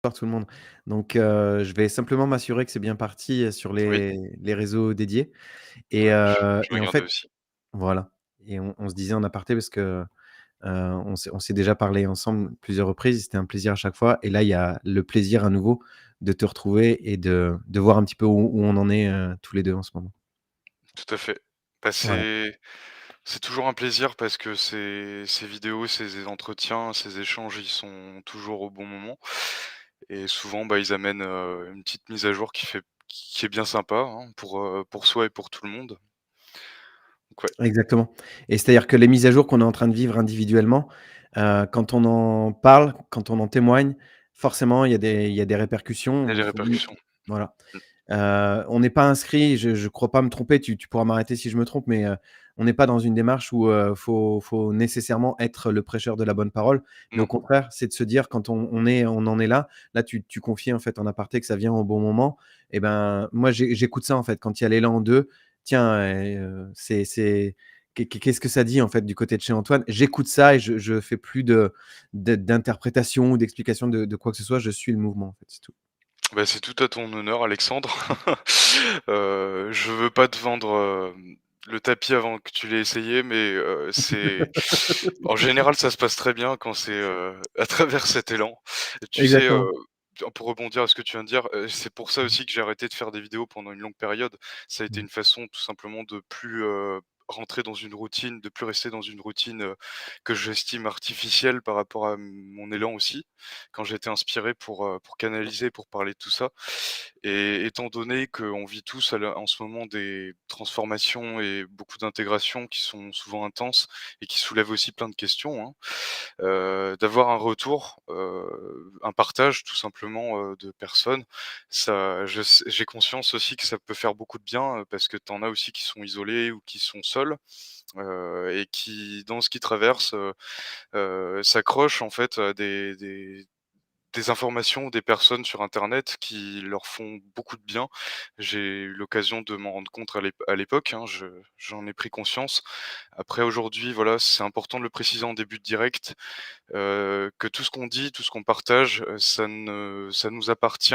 par tout le monde. Donc je vais simplement m'assurer que c'est bien parti, sur Oui, les réseaux dédiés et ouais, heu je et en regardais fait aussi. voilà et on se disait en aparté parce que, on s'est déjà parlé ensemble plusieurs reprises, c'était un plaisir à chaque fois et là, il y a le plaisir à nouveau de te retrouver et de voir un petit peu où on en est, tous les 2 en ce moment. Tout à fait. Bah, Voilà. c'est toujours un plaisir parce que ces vidéos, ces entretiens, ces échanges, ils sont toujours au bon moment et souvent, bah, ils amènent, une petite mise à jour qui est bien sympa, hein, pour soi et pour tout le monde. Donc ouais. Exactement et c'est-à-dire que les mises à jour qu'on est en train de vivre individuellement, quand on en parle, quand on en témoigne, forcément il y a des répercussions. Il y a des Il faut répercussions. voilà. Mmh. On n'est pas inscrit, je crois pas me tromper, tu pourras m'arrêter si je me trompe, mais on n'est pas dans une démarche où, faut nécessairement être le prêcheur de la bonne parole. Mais au Non. contraire, c'est de se dire quand on en est là, tu confies en fait en aparté que ça vient au bon moment et ben, moi j'écoute ça en fait quand il y a l'élan d'eux. Tiens, qu'est-ce que ça dit en fait du côté de chez Antoine? J'écoute ça et je fais plus d'interprétation ou d'explication de quoi que ce soit, je suis le mouvement en fait, c'est tout. Bah, c'est tout à ton honneur, Alexandre. Je veux pas te vendre, le tapis avant que tu l'aies essayé, mais c'est en général, ça se passe très bien quand c'est, à travers cet élan. Tu sais, Exactement. pour rebondir à ce que tu viens de dire, c'est pour ça Mmh aussi que j'ai arrêté de faire des vidéos pendant une longue période. Ça a été mh. une façon tout simplement de plus, rentrer dans une routine, de plus rester dans une routine, que j'estime artificielle par rapport à mon élan aussi, quand j'étais inspiré pour canaliser, pour parler de tout ça et étant donné qu'on vit tous en ce moment des transformations et beaucoup d'intégrations qui sont souvent intenses et qui soulèvent aussi plein de questions, hein, d'avoir un retour, un partage tout simplement, de personnes, j'ai conscience aussi que ça peut faire beaucoup de bien, parce que tu en as aussi qui sont isolés ou qui sont seuls, et qui dans ce qu'ils traversent, s'accrochent en fait à des informations ou des personnes sur internet qui leur font beaucoup de bien. J'ai eu l'occasion de m'en rendre compte à l'époque, hein, j'en ai pris conscience. Après aujourd'hui, voilà, c'est important de le préciser en début de direct, que tout ce qu'on dit, tout ce qu'on partage, ça nous appartient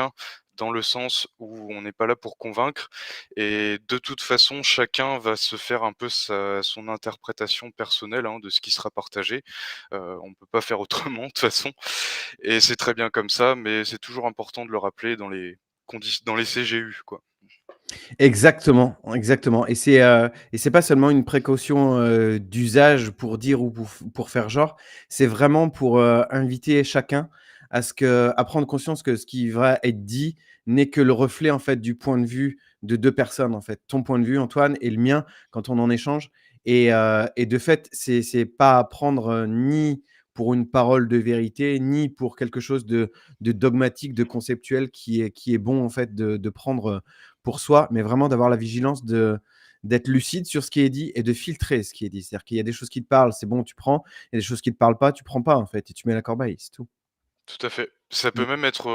dans le sens où on n'est pas là pour convaincre et de toute façon, chacun va se faire un peu son interprétation personnelle, hein, de ce qui sera partagé. On ne peut pas faire autrement de toute façon et c'est très bien comme ça, mais c'est toujours important de le rappeler dans les CGU, quoi. Exactement, exactement et c'est pas seulement une précaution, d'usage pour dire ou pour faire genre, c'est vraiment pour, inviter chacun à prendre conscience que ce qui va être dit n'est que le reflet, en fait, du point de vue de 2 personnes, en fait. Ton point de vue, Antoine, et le mien quand on en échange et de fait, c'est pas à prendre, ni pour une parole de vérité, ni pour quelque chose de dogmatique, de conceptuel qui est bon, en fait, de prendre, pour soi, mais vraiment d'avoir la vigilance d'être lucide sur ce qui est dit et de filtrer ce qui est dit. C'est-à-dire qu'il y a des choses qui te parlent, c'est bon, tu prends. Il y a des choses qui te parlent pas, tu prends pas en fait et tu mets la corbeille, c'est tout. Tout à fait. Ça peut Mmh. même être,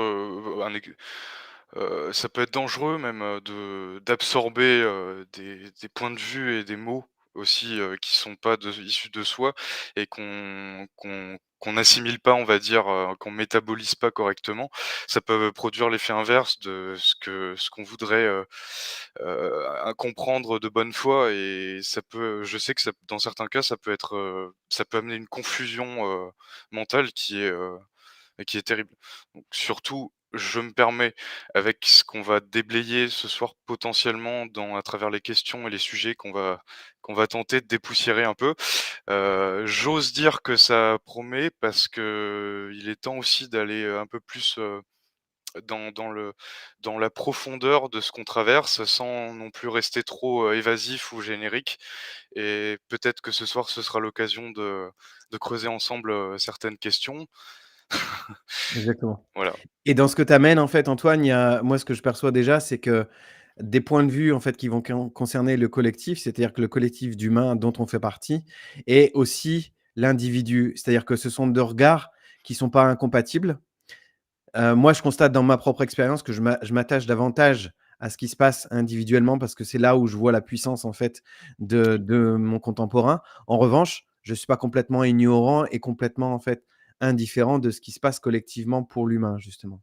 ça peut être dangereux même, d'absorber, des points de vue et des mots aussi, qui sont pas issus de soi et qu'on n'assimile pas, on va dire, qu'on métabolise pas correctement. Ça peut produire l'effet inverse de ce qu'on voudrait, comprendre de bonne foi et je sais que ça dans certains cas, ça peut amener une confusion, mentale qui est terrible. Donc surtout, je me permets, avec ce qu'on va déblayer ce soir potentiellement à travers les questions et les sujets qu'on va tenter de dépoussiérer un peu, j'ose dire que ça promet parce que il est temps aussi d'aller, un peu plus, dans la profondeur de ce qu'on traverse, sans non plus rester trop, évasif ou générique et peut-être que ce soir, ce sera l'occasion de creuser ensemble, certaines questions. Exactement. Voilà. Et dans ce que tu amènes en fait, Antoine, il y a moi ce que je perçois déjà, c'est que des points de vue en fait qui vont concerner le collectif, c'est-à-dire que le collectif d'humains dont on fait partie et aussi l'individu. C'est-à-dire que ce sont 2 regards qui sont pas incompatibles. Moi, je constate dans ma propre expérience que je m'attache davantage à ce qui se passe individuellement parce que c'est là où je vois la puissance, en fait, de mon contemporain. En revanche, je suis pas complètement ignorant et complètement, en fait, indifférent de ce qui se passe collectivement pour l'humain, justement.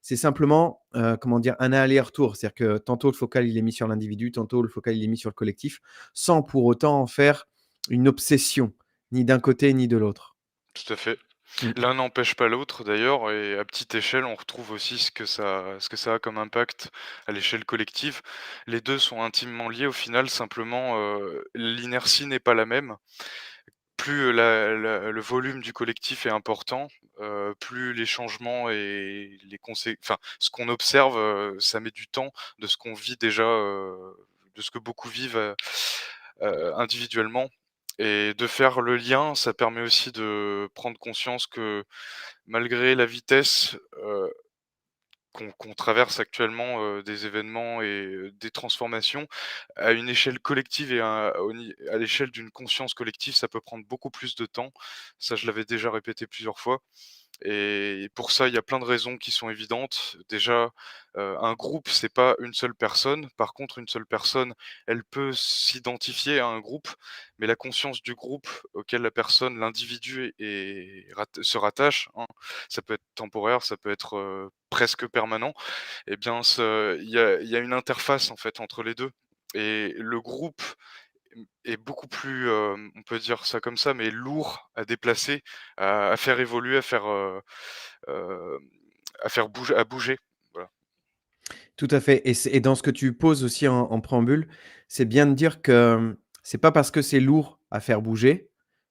C'est simplement, comment dire? Un aller-retour. C'est-à-dire que tantôt le focal il est mis sur l'individu, tantôt le focal il est mis sur le collectif, sans pour autant en faire une obsession, ni d'un côté ni de l'autre. Tout à fait. Mmh. L'un n'empêche pas l'autre d'ailleurs et à petite échelle, on retrouve aussi ce que ça a comme impact à l'échelle collective. Les 2 sont intimement liés au final, simplement, l'inertie n'est pas la même. Plus, le volume du collectif est important, plus les changements et enfin, ce qu'on observe, ça met du temps de ce qu'on vit déjà, de ce que beaucoup vivent, individuellement et de faire le lien, ça permet aussi de prendre conscience que malgré la vitesse, qu'on traverse actuellement, des événements et des transformations, à une échelle collective et à l'échelle d'une conscience collective, ça peut prendre beaucoup plus de temps. Ça, je l'avais déjà répété plusieurs fois. Et pour ça, il y a plein de raisons qui sont évidentes. Déjà, un groupe, c'est pas une seule personne. Par contre, une seule personne, elle peut s'identifier à un groupe, mais la conscience du groupe auquel la personne, l'individu se rattache, hein, ça peut être temporaire, ça peut être, presque permanent. Eh bien, il y a une interface, en fait, entre les 2 et le groupe est beaucoup plus, on peut dire ça comme ça, mais lourd à déplacer, à faire évoluer, hem, à bouger. Voilà. Tout à fait et dans ce que tu poses aussi en préambule, c'est bien de dire que, c'est pas parce que c'est lourd à faire bouger,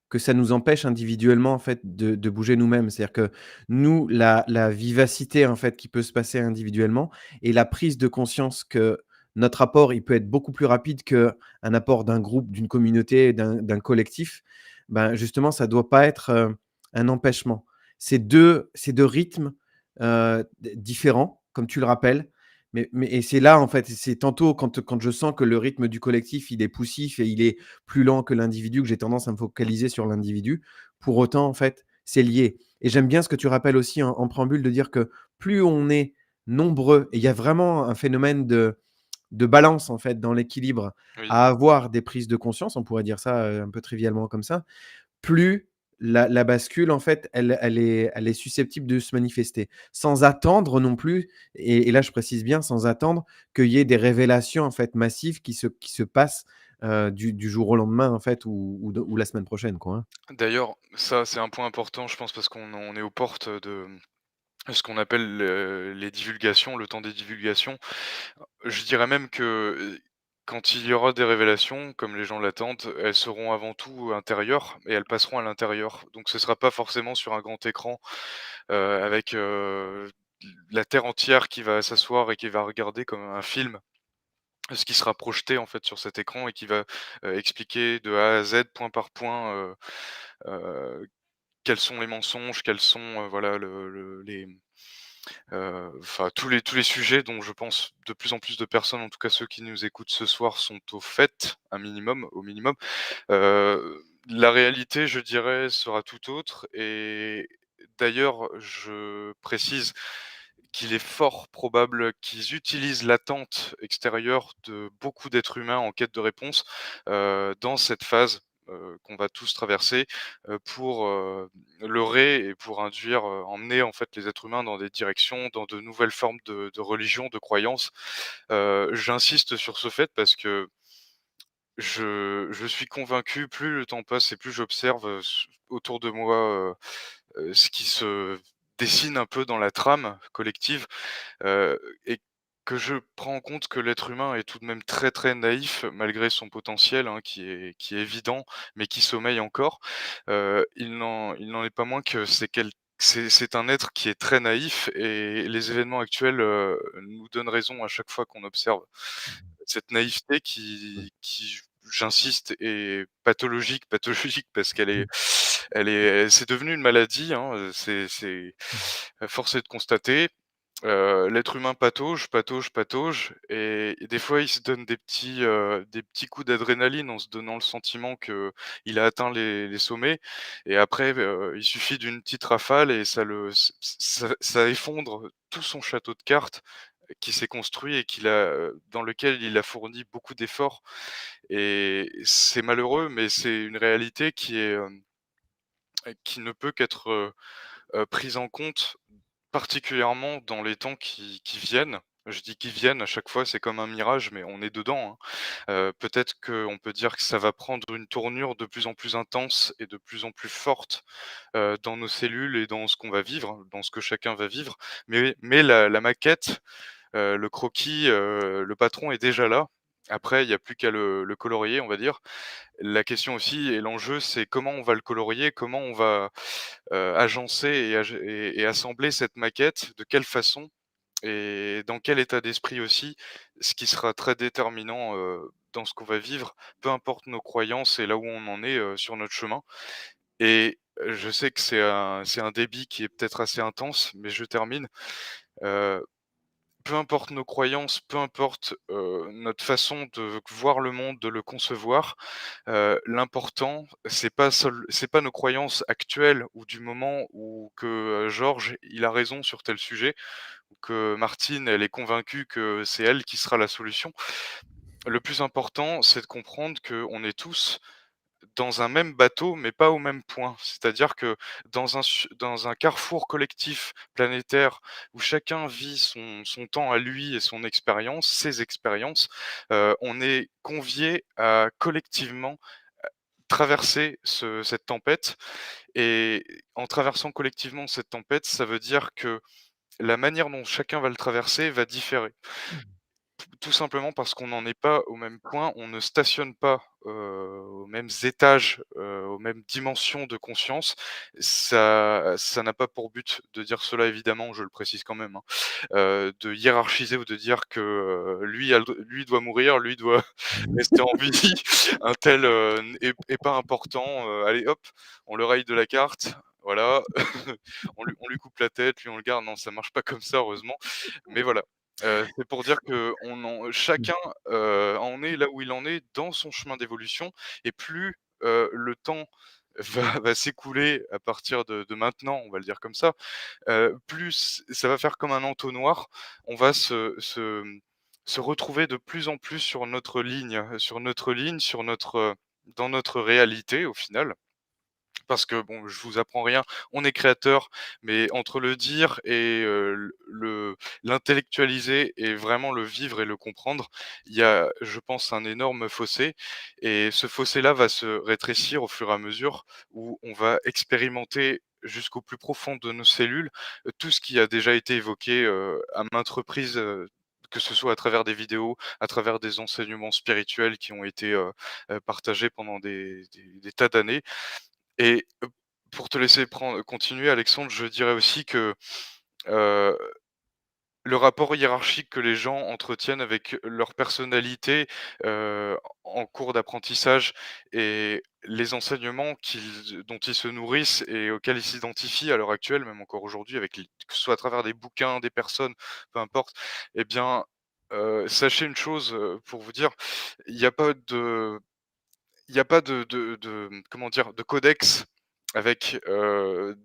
que ça nous empêche individuellement, en fait, de bouger nous-mêmes. C'est-à-dire que nous, la vivacité, en fait, qui peut se passer individuellement et la prise de conscience que notre apport, il peut être beaucoup plus rapide qu'un apport d'un groupe, d'une communauté, d'un collectif, ben, justement, ça doit pas être, un empêchement. C'est deux rythmes, différents, comme tu le rappelles, mais et c'est là, en fait, c'est tantôt quand je sens que le rythme du collectif, il est poussif et il est plus lent que l'individu, que j'ai tendance à me focaliser sur l'individu. Pour autant, en fait, c'est lié et j'aime bien ce que tu rappelles aussi en préambule de dire que plus on est nombreux et il y a vraiment un phénomène de balance, en fait, dans l'équilibre Oui. à avoir des prises de conscience, on pourrait dire ça, un peu trivialement comme ça, plus la bascule, en fait, elle est susceptible de se manifester. Sans attendre non plus et là, je précise bien, sans attendre qu'il y ait des révélations, en fait, massives qui se passent, du jour au lendemain, en fait, ou la semaine prochaine, quoi, hein. D'ailleurs, ça, c'est un point important, je pense, parce qu'on est aux portes de ce qu'on appelle les divulgations, le temps des divulgations. Je dirais même que, quand il y aura des révélations, comme les gens l'attendent, elles seront avant tout intérieures et elles passeront à l'intérieur. Donc ce sera pas forcément sur un grand écran, avec, la terre entière qui va s'asseoir et qui va regarder comme un film, ce qui sera projeté en fait sur cet écran et qui va, expliquer de A à Z, point par point, heu, quels sont les mensonges, quels sont, voilà les enfin tous les sujets dont je pense de plus en plus de personnes, en tout cas ceux qui nous écoutent ce soir, sont au fait, un minimum, au minimum. La réalité, je dirais, sera tout autre et d'ailleurs, je précise qu'il est fort probable qu'ils utilisent l'attente extérieure de beaucoup d'êtres humains en quête de réponse, dans cette phase, qu'on va tous traverser, pour, leurrer et pour induire, emmener en fait les êtres humains dans des directions, dans de nouvelles formes de religion, de croyances. J'insiste sur ce fait parce que je suis convaincu, plus le temps passe et plus j'observe, autour de moi, ce qui se dessine un peu dans la trame collective, et que je prends en compte que l'être humain est tout de même très, très naïf malgré son potentiel, hein, qui est évident, mais qui sommeille encore. Il n'en est pas moins que c'est un être qui est très naïf et les événements actuels, nous donnent raison à chaque fois qu'on observe cette naïveté qui j'insiste, est pathologique, pathologique parce c'est devenu une maladie, hein, c'est force est de constater. L'être humain patauge, patauge, patauge et des fois, il se donne des petits coups d'adrénaline en se donnant le sentiment qu'il a atteint les sommets et après, il suffit d'une petite rafale et ça effondre tout son château de cartes qui s'est construit et dans lequel il a fourni beaucoup d'efforts et c'est malheureux, mais c'est une réalité qui ne peut qu'être, prise en compte particulièrement dans les temps qui viennent. Je dis «qui viennent» à chaque fois, c'est comme un mirage, mais on est dedans, hein. Peut-être qu'on peut dire que ça va prendre une tournure de plus en plus intense et de plus en plus forte, dans nos cellules et dans ce qu'on va vivre, dans ce que chacun va vivre. Mais la maquette, le croquis, le patron est déjà là. Après, il y a plus qu'à le colorier, on va dire. La question aussi et l'enjeu, c'est comment on va le colorier, comment on va, agencer et assembler cette maquette, de quelle façon et dans quel état d'esprit aussi, ce qui sera très déterminant, dans ce qu'on va vivre, peu importe nos croyances et là où on en est, sur notre chemin. Et je sais que c'est un débit qui est peut-être assez intense, mais je termine. Heu, Peu importe nos croyances, peu importe, notre façon de voir le monde, de le concevoir, l'important, c'est pas nos croyances actuelles ou du moment ou que, Georges, il a raison sur tel sujet ou que Martine, elle est convaincue que c'est elle qui sera la solution. Le plus important, c'est de comprendre qu'on est tous dans un même bateau, mais pas au même point. C'est-à-dire que dans un carrefour collectif planétaire où chacun vit son temps à lui et son expérience, ses expériences, on est conviés à collectivement traverser cette tempête et en traversant collectivement cette tempête, ça veut dire que la manière dont chacun va le traverser va différer. Tout simplement parce qu'on n'en est pas au même point, on ne stationne pas, aux mêmes étages, aux mêmes dimensions de conscience. Ça n'a pas pour but de dire cela évidemment, je le précise quand même, hein, de hiérarchiser ou de dire que, lui doit mourir, lui doit rester en vie, un tel, est pas important, allez hop, on le raye de la carte, voilà, on lui coupe la tête, lui on le garde. Non, ça marche pas comme ça heureusement, mais voilà. C'est pour dire que chacun, en est là où il en est dans son chemin d'évolution et plus, le temps va s'écouler à partir de maintenant, on va le dire comme ça, plus ça va faire comme un entonnoir. On va se retrouver de plus en plus sur notre, dans notre réalité au final. Parce que bon, je vous apprends rien, on est créateur, mais entre le dire et l'intellectualiser et vraiment le vivre et le comprendre, il y a, je pense, un énorme fossé et ce fossé-là va se rétrécir au fur et à mesure où on va expérimenter jusqu'au plus profond de nos cellules, tout ce qui a déjà été évoqué, à maintes reprises, que ce soit à travers des vidéos, à travers des enseignements spirituels qui ont été, partagés pendant des tas d'années. Et pour te laisser continuer Alexandre, je dirais aussi que, heu, le rapport hiérarchique que les gens entretiennent avec leur personnalité, en cours d'apprentissage et les enseignements dont ils se nourrissent et auxquels ils s'identifient à l'heure actuelle, même encore aujourd'hui avec les que ce soit à travers des bouquins, des personnes, peu importe. Eh bien, sachez une chose, pour vous dire, il n'y a pas de il y a pas comment dire? De codex avec,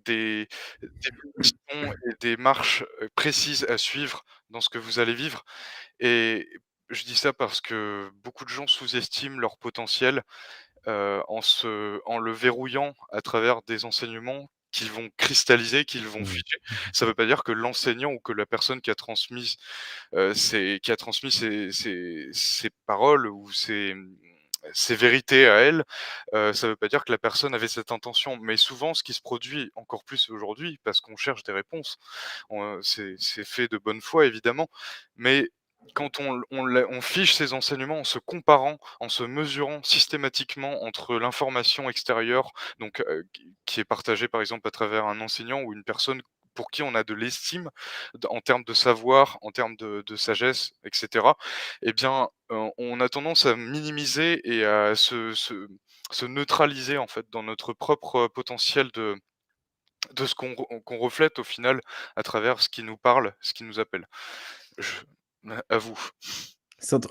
des punitions et des marches, précises à suivre dans ce que vous allez vivre et je dis ça parce que beaucoup de gens sous-estiment leur potentiel, en le verrouillant à travers des enseignements qu'ils vont cristalliser, qu'ils vont Mmh. figer. Ça ne veut pas dire que l'enseignant ou que la personne qui a transmis ses paroles ou ses vérités à elle, ça ne veut pas dire que la personne avait cette intention. Mais souvent, ce qui se produit encore plus aujourd'hui, parce qu'on cherche des réponses, c'est fait de bonne foi évidemment, mais quand on fiche ces enseignements en se comparant, en se mesurant systématiquement entre l'information extérieure, donc qui est partagée par exemple à travers un enseignant ou une personne pour qui on a de l'estime en termes de savoir, en termes de sagesse, etc. Eh bien, on a tendance à minimiser et à se neutraliser en fait dans notre propre potentiel de ce qu'on reflète au final à travers ce qui nous parle, ce qui nous appelle. Je à vous,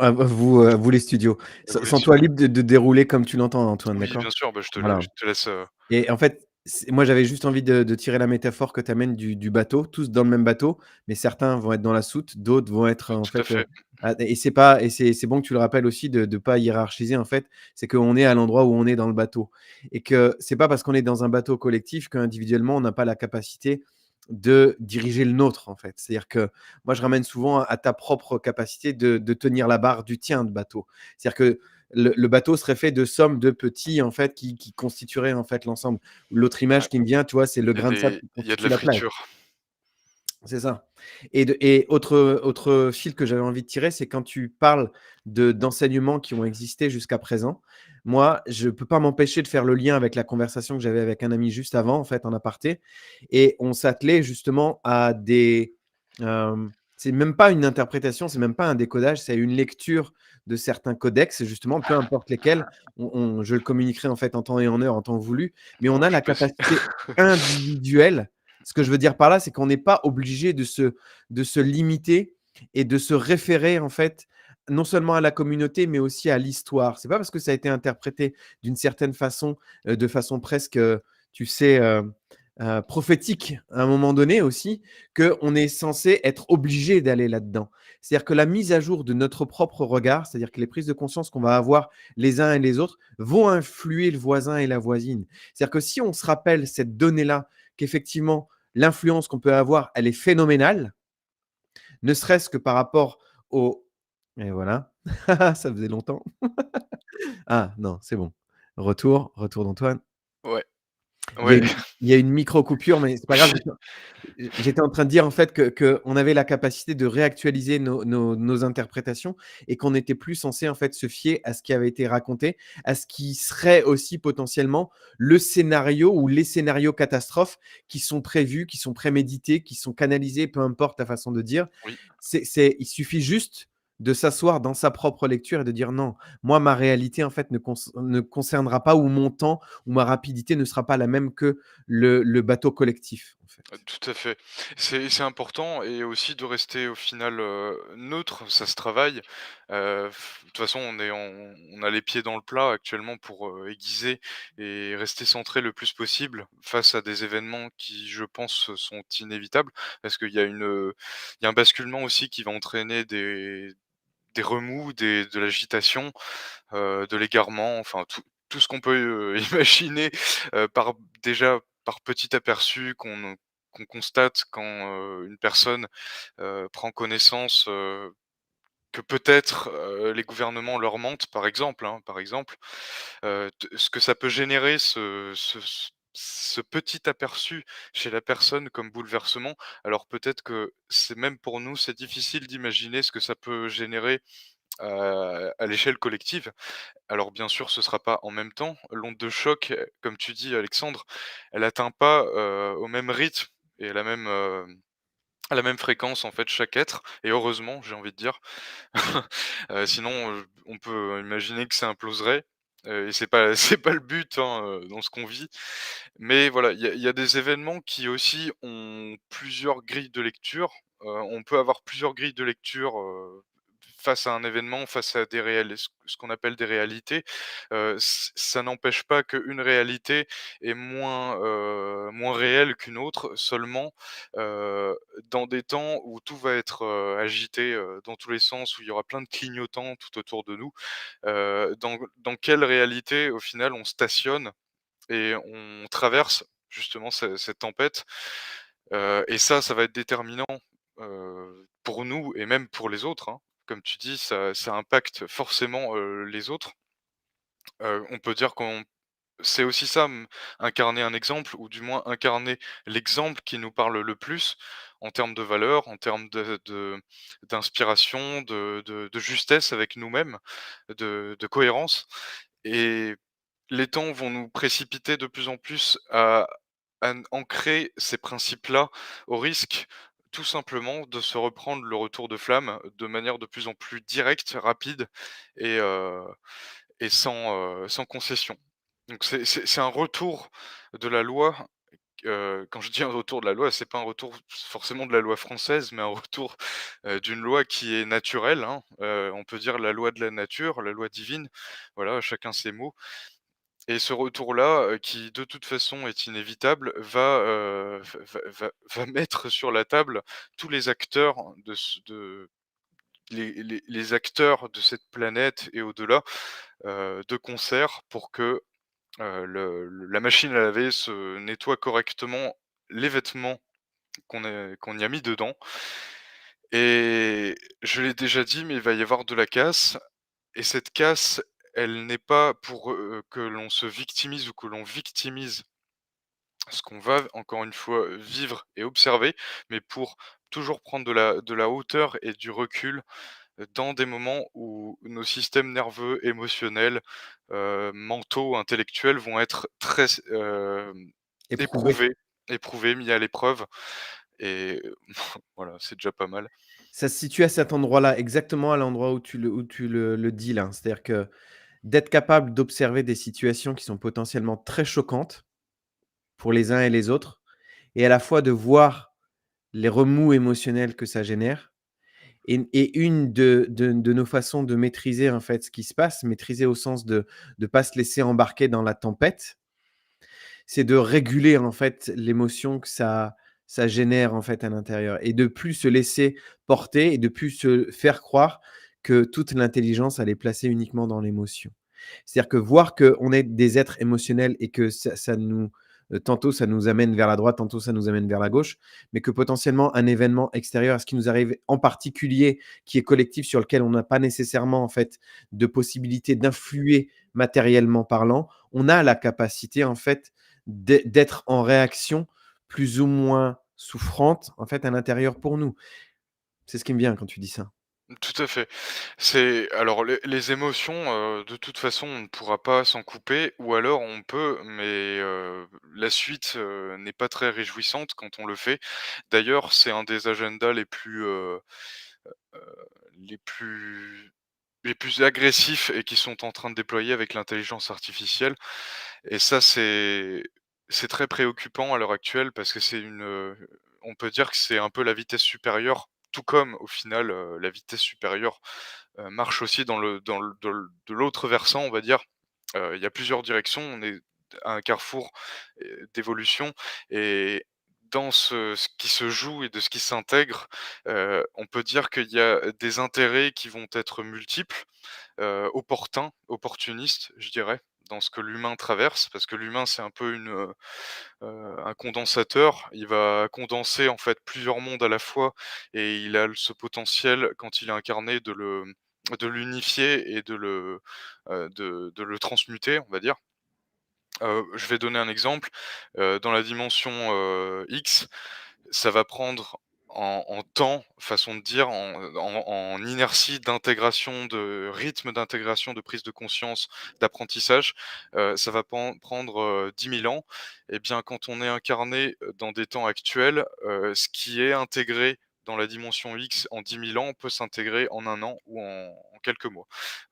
À vous les studios. à vous les Sens-toi studios. libre de dérouler comme tu l'entends, Antoine, Oui, d'accord? bien sûr, bah, Voilà. je te laisse, Et en fait, moi, j'avais juste envie de tirer la métaphore que tu amènes du bateau, tous dans le même bateau, mais certains vont être dans la soute, d'autres vont être, en tout à fait, fait. et c'est pas et c'est bon que tu le rappelles aussi de pas hiérarchiser, en fait. C'est qu'on est à l'endroit où on est dans le bateau et que c'est pas parce qu'on est dans un bateau collectif qu'individuellement, on n'a pas la capacité de diriger le nôtre, en fait. C'est-à-dire que moi, je ramène souvent à ta propre capacité de tenir la barre du tien de bateau. C'est-à-dire que le bateau serait fait de somme de petits, en fait, qui constitueraient, en fait, l'ensemble. L'autre Ouais, image qui me vient, tu vois, c'est le grain de sable qui il y a de constitue la la plage. friture. C'est ça. Et autre fil que j'avais envie de tirer, c'est quand tu parles d'enseignements qui ont existé jusqu'à présent. Moi, je peux pas m'empêcher de faire le lien avec la conversation que j'avais avec un ami juste avant, en fait, en aparté. Et on s'attelait justement à des, c'est même pas une interprétation, c'est même pas un décodage, c'est une lecture de certains codex, justement, peu importe lesquels. Je le communiquerai, en fait, en temps et en heure, en temps voulu. Mais on Oh, a je la sais pas si capacité individuelle. Ce que je veux dire par là, c'est qu'on n'est pas obligé de se limiter et de se référer, en fait, non seulement à la communauté, mais aussi à l'histoire. C'est pas parce que ça a été interprété d'une certaine façon, de façon presque, tu sais, prophétique à un moment donné aussi, qu'on est censé être obligé d'aller là-dedans. C'est-à-dire que la mise à jour de notre propre regard, c'est-à-dire que les prises de conscience qu'on va avoir les uns et les autres vont influer le voisin et la voisine. C'est-à-dire que si on se rappelle cette donnée-là, qu'effectivement, l'influence qu'on peut avoir, elle est phénoménale, ne serait-ce que par rapport au... Et voilà, ça faisait longtemps. Ah non, c'est bon. Retour d'Antoine. ouais, Il y a ouais, une, il y a une micro coupure, mais c'est pas grave. oui. J'étais en train de dire en fait que on avait la capacité de réactualiser nos interprétations et qu'on n'était plus censé en fait se fier à ce qui avait été raconté, à ce qui serait aussi potentiellement le scénario ou les scénarios catastrophes qui sont prévus, qui sont prémédités, qui sont canalisés, peu importe ta façon de dire. Oui. Il suffit juste de s'asseoir dans sa propre lecture et de dire non, moi ma réalité en fait ne concernera pas ou mon temps ou ma rapidité ne sera pas la même que le bateau collectif en fait. Tout à fait. C'est important et aussi de rester au final, neutre, ça se travaille. De toute façon, on a les pieds dans le plat actuellement pour, aiguiser et rester centré le plus possible face à des événements qui, je pense, sont inévitables. Parce il y a un basculement aussi qui va entraîner des remous, de l'agitation, de l'égarement, enfin tout ce qu'on peut, imaginer, déjà par petit aperçu qu'on constate quand, une personne, prend connaissance, que peut-être, les gouvernements leur mentent par exemple, hein, par exemple. T Ce que ça peut générer ce petit aperçu chez la personne comme bouleversement, alors peut-être que c'est même pour nous, c'est difficile d'imaginer ce que ça peut générer, à l'échelle collective. Alors bien sûr, ce sera pas en même temps. L'onde de choc, comme tu dis Alexandre, elle atteint pas, au même rythme et à la même fréquence en fait chaque être et heureusement, j'ai envie de dire. Sinon, on peut imaginer que ça imploserait, et c'est pas c'est pas le but, hein, dans ce qu'on vit. Mais voilà, il y a des événements qui aussi ont plusieurs grilles de lecture. On peut avoir plusieurs grilles de lecture, face à un événement, face à ce qu'on appelle des réalités. Ça n'empêche pas qu'une réalité est moins réelle qu'une autre, seulement, dans des temps où tout va être, agité, dans tous les sens, où il y aura plein de clignotants tout autour de nous, dans quelle réalité, au final, on stationne et on traverse justement cette tempête, et ça va être déterminant, pour nous et même pour les autres, hein. Comme tu dis, ça impacte forcément, les autres. On peut dire qu'on c'est aussi ça, incarner un exemple ou du moins incarner l'exemple qui nous parle le plus en termes de valeurs, en termes d'inspiration, de justesse avec nous-mêmes, de cohérence, et les temps vont nous précipiter de plus en plus à ancrer ces principes-là, au risque tout simplement de se reprendre le retour de flamme de manière de plus en plus directe, rapide et sans concession. Donc c'est un retour de la loi, quand je dis un retour de la loi, c'est pas un retour forcément de la loi française, mais un retour, d'une loi qui est naturelle, hein, on peut dire la loi de la nature, la loi divine, voilà, chacun ses mots. Et ce retour-là, qui de toute façon est inévitable, va mettre sur la table tous les acteurs de ce de les acteurs de cette planète et au-delà, de concert pour que, la machine à laver se nettoie correctement les vêtements qu'on y a mis dedans et je l'ai déjà dit, mais il va y avoir de la casse et cette casse, elle n'est pas pour, que l'on se victimise ou que l'on victimise ce qu'on va, encore une fois, vivre et observer, mais pour toujours prendre de la hauteur et du recul, dans des moments où nos systèmes nerveux, émotionnels, mentaux, intellectuels vont être très Éprouvé. éprouvés, éprouvés, mis à l'épreuve et voilà, c'est déjà pas mal. Ça se situe à cet endroit-là, exactement à l'endroit où tu le dis là. C'est-à-dire que d'être capable d'observer des situations qui sont potentiellement très choquantes pour les uns et les autres et à la fois de voir les remous émotionnels que ça génère et une de nos façons de maîtriser, en fait, ce qui se passe, maîtriser au sens de pas se laisser embarquer dans la tempête, c'est de réguler, en fait, l'émotion que ça génère, en fait, à l'intérieur et de plus se laisser porter et de plus se faire croire que toute l'intelligence, elle est placée uniquement dans l'émotion. C'est-à-dire que voir qu'on est des êtres émotionnels et que ça nous tantôt ça nous amène vers la droite, tantôt ça nous amène vers la gauche, mais que potentiellement un événement extérieur à ce qui nous arrive en particulier, qui est collectif, sur lequel on n'a pas nécessairement en fait de possibilité d'influer matériellement parlant, on a la capacité en fait d'être en réaction plus ou moins souffrante en fait à l'intérieur pour nous. C'est ce qui me vient quand tu dis ça. Tout à fait. C'est alors les émotions, de toute façon, on ne pourra pas s'en couper ou alors on peut, mais la suite, n'est pas très réjouissante quand on le fait. D'ailleurs, c'est un des agendas heu, les plus les plus agressifs et qui sont en train de déployer avec l'intelligence artificielle et ça, c'est très préoccupant à l'heure actuelle parce que on peut dire que c'est un peu la vitesse supérieure, tout comme au final, la vitesse supérieure, marche aussi de l'autre versant, on va dire. Il y a plusieurs directions, on est à un carrefour, d'évolution et dans ce qui se joue et de ce qui s'intègre, on peut dire qu'il y a des intérêts qui vont être multiples, opportunistes, je dirais, dans ce que l'humain traverse. Parce que l'humain, c'est un peu un condensateur. Il va condenser, en fait, plusieurs mondes à la fois et il a ce potentiel, quand il est incarné, de l'unifier et de le transmuter, on va dire. Je vais donner un exemple, dans la dimension, X, ça va prendre en temps, façon de dire, en inertie d'intégration, de rythme d'intégration, de prise de conscience, d'apprentissage, ça va prendre, 10 000 ans. Et bien, quand on est incarné, dans des temps actuels, ce qui est intégré dans la dimension X en 10 000 ans peut s'intégrer en 1 an ou en quelques mois,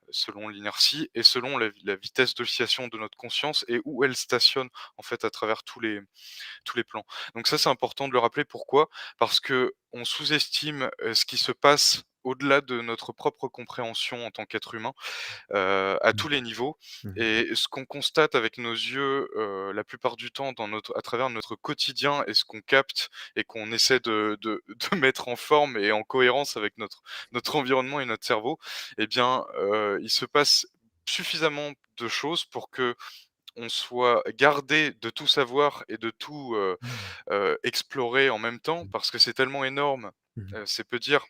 selon l'inertie et selon la vitesse d'oscillation de notre conscience et où elle stationne, en fait, à travers tous les plans. Donc ça, c'est important de le rappeler. Pourquoi? Parce que on sous-estime, ce qui se passe au-delà de notre propre compréhension en tant qu'être humain, à Mmh. tous les niveaux Mmh. et ce qu'on constate avec nos yeux, la plupart du temps à travers notre quotidien et ce qu'on capte et qu'on essaie de mettre en forme et en cohérence avec notre environnement et notre cerveau, eh bien, il se passe suffisamment de choses pour que on soit gardé de tout savoir et de tout, Mmh. explorer en même temps Mmh. parce que c'est tellement énorme, Mmh. c'est peu dire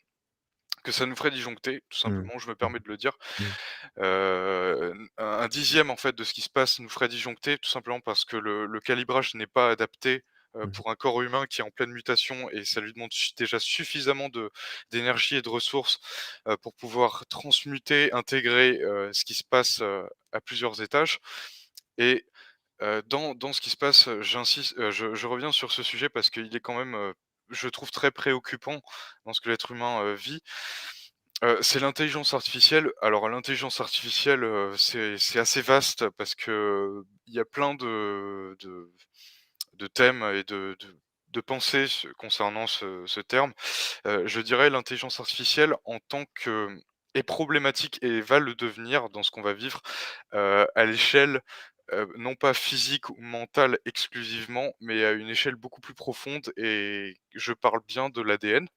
que ça nous ferait disjoncter, tout Mmh. simplement, je me Mmh. permets de le dire. Mmh. Un 10 en fait de ce qui se passe nous ferait disjoncter, tout simplement parce que le calibrage n'est pas adapté, Mmh. pour un corps humain qui est en pleine mutation et ça lui demande déjà suffisamment d'énergie et de ressources, pour pouvoir transmuter, intégrer, ce qui se passe, à plusieurs étages et dans ce qui se passe, j'insiste, je reviens sur ce sujet parce qu'il est quand même, je trouve très préoccupant dans ce que l'être humain, vit. C'est l'intelligence artificielle. Alors l'intelligence artificielle, c'est assez vaste parce qu'il y a plein de thèmes et de pensées concernant ce terme. Je dirais l'intelligence artificielle en tant que est problématique et va le devenir dans ce qu'on va vivre, à l'échelle, non pas physique ou mentale exclusivement, mais à une échelle beaucoup plus profonde et je parle bien de l'ADN,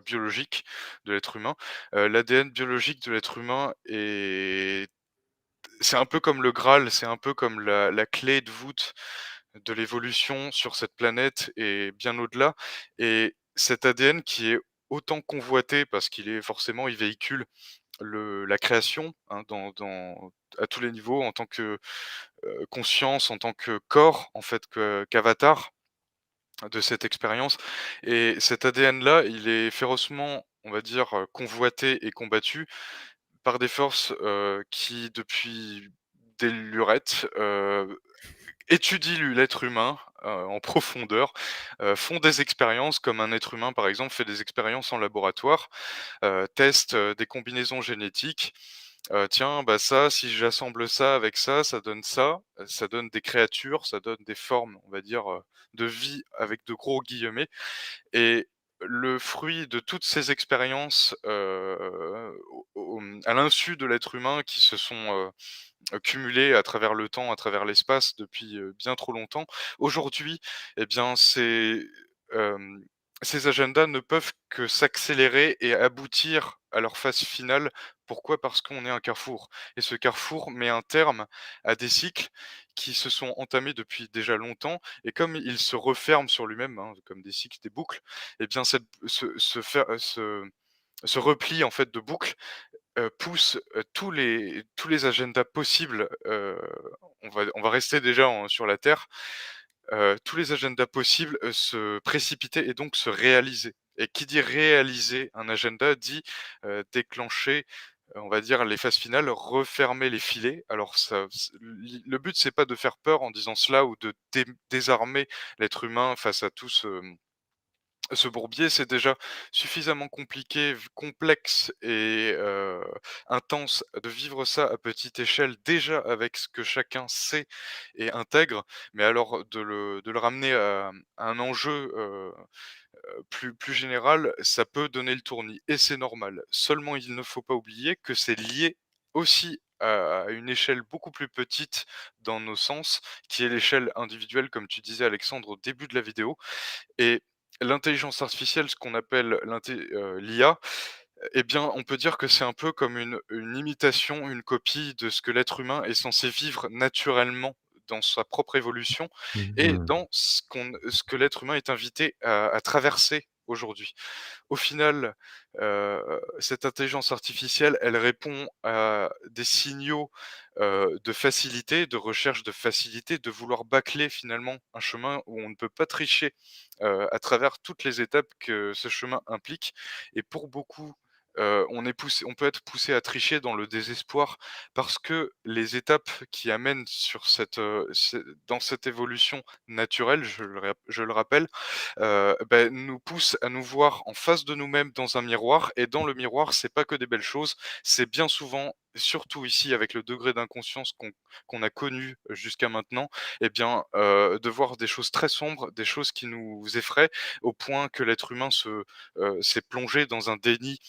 biologique de l'être humain. L'ADN biologique de l'être humain c'est un peu comme le Graal, c'est un peu comme la clé de voûte de l'évolution sur cette planète et bien au-delà, et cet ADN qui est autant convoité parce qu'il est forcément il véhicule la création, hein, à tous les niveaux en tant que, conscience, en tant que corps en fait, qu'avatar de cette expérience, et cet ADN-là, il est férocement, on va dire, convoité et combattu par des forces, qui depuis des lurettes, étudient l'être humain, en profondeur, font des expériences comme un être humain, par exemple, fait des expériences en laboratoire, teste, des combinaisons génétiques. Tiens, bah, ça, si j'assemble ça avec ça, ça donne des créatures, ça donne des formes, on va dire, de vie avec de gros guillemets, et le fruit de toutes ces expériences, à l'insu de l'être humain qui se sont, cumulées à travers le temps, à travers l'espace depuis, bien trop longtemps. Aujourd'hui, eh bien, hem, ces agendas ne peuvent que s'accélérer et aboutir à leur phase finale. Pourquoi? Parce qu'on est un carrefour, et ce carrefour met un terme à des cycles qui se sont entamés depuis déjà longtemps, et comme il se referme sur lui-même, hein, comme des cycles, des boucles, eh bien cette ce fer ce repli en fait de boucle pousse, tous les agendas possibles, on va rester déjà sur la terre, tous les agendas possibles, se précipiter et donc se réaliser, et qui dit réaliser un agenda dit, déclencher, on va dire les phases finales, refermer les filets. Alors ça le but c'est pas de faire peur en disant cela ou de désarmer l'être humain face à tout ce bourbier, c'est déjà suffisamment compliqué, complexe et intense de vivre ça à petite échelle, déjà avec ce que chacun sait et intègre, mais alors de le ramener à un enjeu, plus général, ça peut donner le tournis, et c'est normal. Seulement il ne faut pas oublier que c'est lié aussi à une échelle beaucoup plus petite dans nos sens, qui est l'échelle individuelle, comme tu disais Alexandre au début de la vidéo, et l'intelligence artificielle, ce qu'on appelle l'IA, eh bien, on peut dire que c'est un peu comme une imitation, une copie de ce que l'être humain est censé vivre naturellement dans sa propre évolution, et Mmh. dans ce que l'être humain est invité à traverser aujourd'hui. Au final, cette intelligence artificielle, elle répond à des signaux, de facilité, de recherche de facilité, de vouloir bâcler finalement un chemin où on ne peut pas tricher, à travers toutes les étapes que ce chemin implique, et pour beaucoup, on peut être poussé à tricher dans le désespoir parce que les étapes qui amènent sur dans cette évolution naturelle, je le rappelle, nous pousse à nous voir en face de nous-mêmes dans un miroir, et dans le miroir, c'est pas que des belles choses, c'est bien souvent, surtout ici avec le degré d'inconscience qu'on a connu jusqu'à maintenant, eh bien, de voir des choses très sombres, des choses qui nous effraient, au point que l'être humain s'est plongé dans un déni,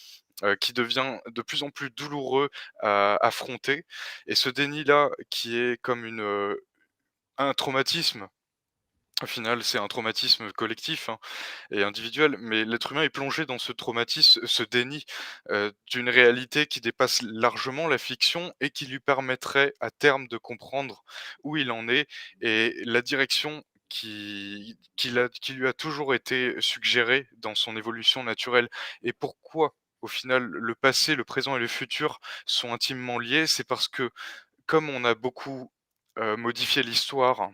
qui devient de plus en plus douloureux à affronter, et ce déni-là qui est comme un traumatisme. Au final, c'est un traumatisme collectif, hein, et individuel, mais l'être humain est plongé dans ce traumatisme, ce déni, d'une réalité qui dépasse largement la fiction et qui lui permettrait à terme de comprendre où il en est, et la direction qui lui a toujours été suggérée dans son évolution naturelle, et pourquoi au final le passé, le présent et le futur sont intimement liés. C'est parce que comme on a beaucoup, modifié l'histoire,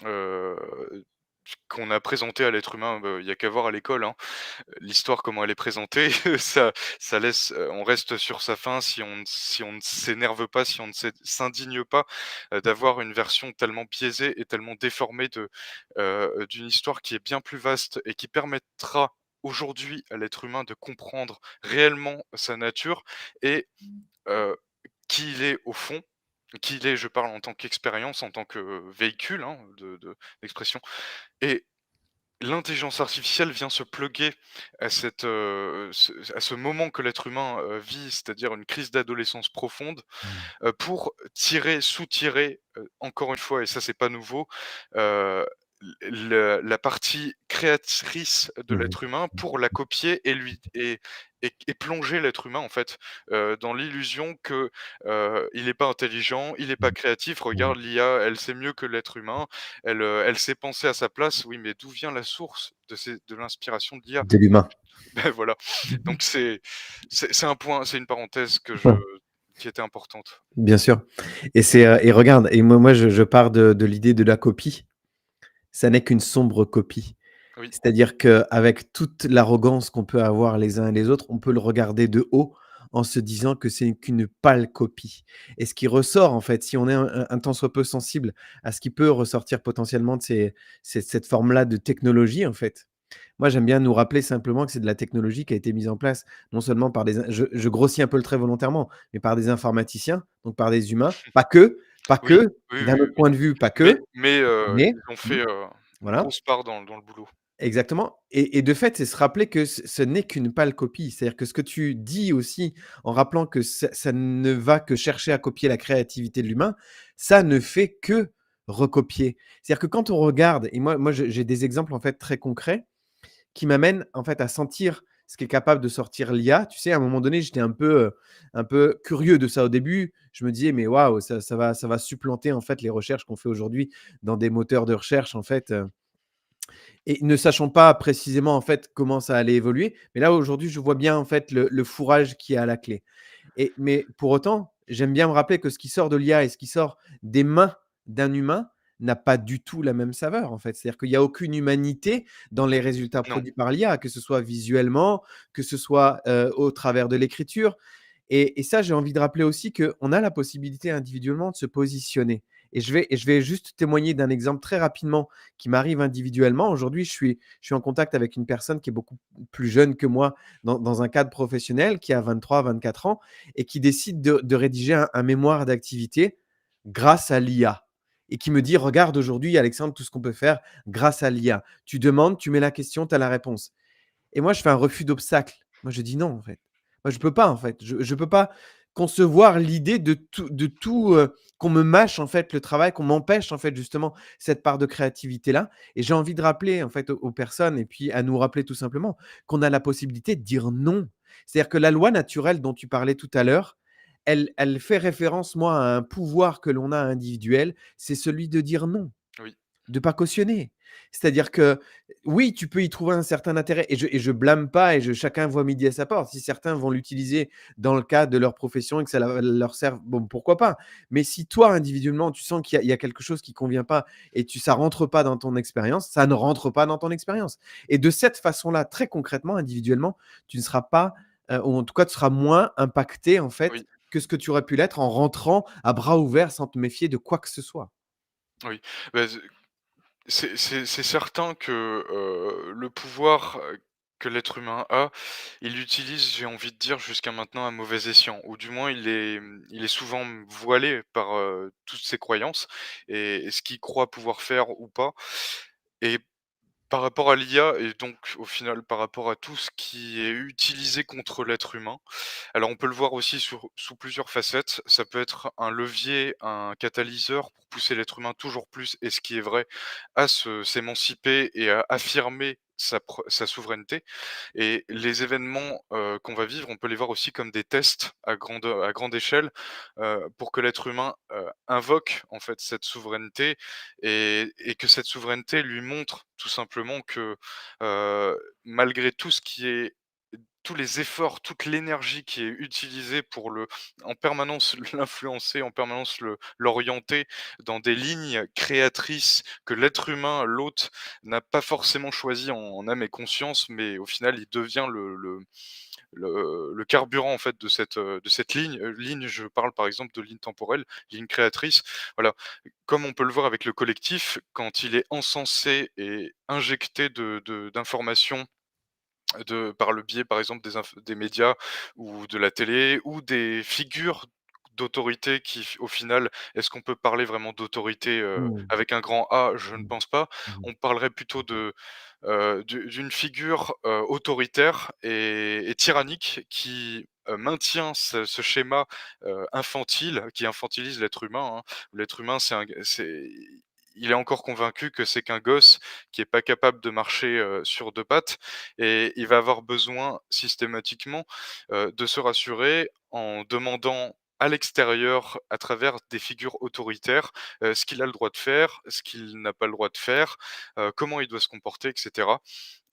heu, qu'on a présenté à l'être humain, il y a qu'à voir à l'école, hein. L'histoire comment elle est présentée, ça laisse, on reste sur sa faim si on ne s'énerve pas, si on ne s'indigne pas, d'avoir une version tellement biaisée et tellement déformée d'une histoire qui est bien plus vaste et qui permettra aujourd'hui à l'être humain de comprendre réellement sa nature, et heu, qui il est au fond, qui il est, je parle en tant qu'expérience, en tant que véhicule, hein, d'expression, et l'intelligence artificielle vient se plugger à ce moment que l'être humain, vit, c'est-à-dire une crise d'adolescence profonde, Mmh. pour tirer, soutirer, encore une fois, et ça c'est pas nouveau, heu, la partie créatrice de Mmh. l'être humain pour la copier et lui et plonger l'être humain, en fait, dans l'illusion que, il est pas intelligent, il est pas Mmh. créatif. Mmh. Regarde l'IA, elle sait mieux que l'être humain, elle sait penser à sa place. Oui, mais d'où vient la source de l'inspiration de l'IA? De l'humain. Ben voilà, donc c'est un point, c'est une parenthèse Ouais, qui était importante. bien sûr et regarde et moi je pars de l'idée de la copie. Ça n'est qu'une sombre copie. Oui, C'est-à-dire qu'avec toute l'arrogance qu'on peut avoir les uns et les autres, on peut le regarder de haut en se disant que c'est qu'une pâle copie et ce qui ressort, en fait, si on est un tant soit peu sensible à ce qui peut ressortir potentiellement de cette forme-là de technologie, en fait. Moi, j'aime bien nous rappeler simplement que c'est de la technologie qui a été mise en place, non seulement par des in je grossis un peu le trait volontairement, mais par des informaticiens, donc par des humains, pas oui, que, oui, d'un oui, autre oui, point de vue, pas mais que, mais mais ils ont mmh, fait, une voilà. grosse part dans le boulot. Exactement et de fait, c'est se rappeler que ce n'est qu'une pâle copie. C'est-à-dire que ce que tu dis aussi en rappelant que ça ne va que chercher à copier la créativité de l'humain, ça ne fait que recopier. C'est-à-dire que quand on regarde et moi j'ai des exemples en fait très concrets qui m'amènent en fait à sentir ce qu'est capable de sortir l'IA. Tu sais, à un moment donné, j'étais un peu curieux de ça au début. Je me disais: «Mais waouh, ça va supplanter en fait les recherches qu'on fait aujourd'hui dans des moteurs de recherche en fait, et ne sachant pas précisément, en fait, comment ça allait évoluer. Mais là, aujourd'hui, je vois bien, en fait, le fourrage qui est à la clé mais pour autant, j'aime bien me rappeler que ce qui sort de l'IA et ce qui sort des mains d'un humain n'a pas du tout la même saveur, en fait. C'est-à-dire qu'il y a aucune humanité dans les résultats Non, produits par l'IA, que ce soit visuellement, que ce soit, au travers de l'écriture. Et ça, j'ai envie de rappeler aussi qu'on a la possibilité individuellement de se positionner. Et je vais juste témoigner d'un exemple très rapidement qui m'arrive individuellement. Aujourd'hui, je suis en contact avec une personne qui est beaucoup plus jeune que moi dans un cadre professionnel, qui a 23-24 ans et qui décide de rédiger un mémoire d'activité grâce à l'IA et qui me dit: «Regarde aujourd'hui, Alexandre, tout ce qu'on peut faire grâce à l'IA. Tu demandes, tu mets la question, tu as la réponse». Et moi, je fais un refus d'obstacle. Moi, je dis: «Non, en fait». Moi, je peux pas, en fait. Je peux pas concevoir l'idée de tout, qu'on me mâche, en fait, le travail, qu'on m'empêche, en fait, justement, cette part de créativité-là et j'ai envie de rappeler, en fait, aux personnes et puis à nous rappeler tout simplement qu'on a la possibilité de dire non. C'est-à-dire que la loi naturelle dont tu parlais tout à l'heure, elle fait référence, moi, à un pouvoir que l'on a individuel, c'est celui de dire non. oui, De pas cautionner. C'est-à-dire que, oui, tu peux y trouver un certain intérêt et je blâme pas et chacun voit midi à sa porte. Si certains vont l'utiliser dans le cadre de leur profession et que ça leur serve, bon, pourquoi pas? Mais si toi, individuellement, tu sens qu'il y a quelque chose qui convient pas et ça rentre pas dans ton expérience, ça ne rentre pas dans ton expérience et de cette façon-là, très concrètement, individuellement, tu ne seras pas, ou en tout cas, tu seras moins impacté, en fait, oui, que ce que tu aurais pu l'être en rentrant à bras ouverts sans te méfier de quoi que ce soit. oui. Bah, c'est certain que, le pouvoir, que l'être humain a, il l'utilise, j'ai envie de dire, jusqu'à maintenant à mauvais escient, ou du moins il est souvent voilé par, toutes ses croyances et ce qu'il croit pouvoir faire ou pas. Et par rapport à l'IA et donc au final par rapport à tout ce qui est utilisé contre l'être humain, alors on peut le voir aussi sous plusieurs facettes. Ça peut être un levier, un catalyseur pour pousser l'être humain toujours plus, et ce qui est vrai, à s'émanciper et à affirmer sa souveraineté. Et les événements, qu'on va vivre, on peut les voir aussi comme des tests à grande échelle, pour que l'être humain, invoque en fait cette souveraineté et que cette souveraineté lui montre tout simplement que, malgré tout ce qui est tous les efforts, toute l'énergie qui est utilisée pour en permanence l'influencer, en permanence l'orienter dans des lignes créatrices que l'être humain, l'hôte, n'a pas forcément choisi en âme et conscience, mais au final, il devient le carburant en fait de cette ligne. Ligne, je parle par exemple de ligne temporelle, ligne créatrice. Voilà, comme on peut le voir avec le collectif, quand il est encensé et injecté d'informations par le biais, par exemple, des médias ou de la télé ou des figures d'autorité qui, au final, est-ce qu'on peut parler vraiment d'autorité, Mmh. avec un grand A? Je ne Mmh. pense pas. Mmh. On parlerait plutôt d'une figure, autoritaire et tyrannique qui, maintient ce schéma, infantile, qui infantilise l'être humain, hein. L'être humain, c'est il est encore convaincu que c'est qu'un gosse qui est pas capable de marcher, sur 2 pattes et il va avoir besoin systématiquement, de se rassurer en demandant à l'extérieur, à travers des figures autoritaires, ce qu'il a le droit de faire, ce qu'il n'a pas le droit de faire, comment il doit se comporter et cetera.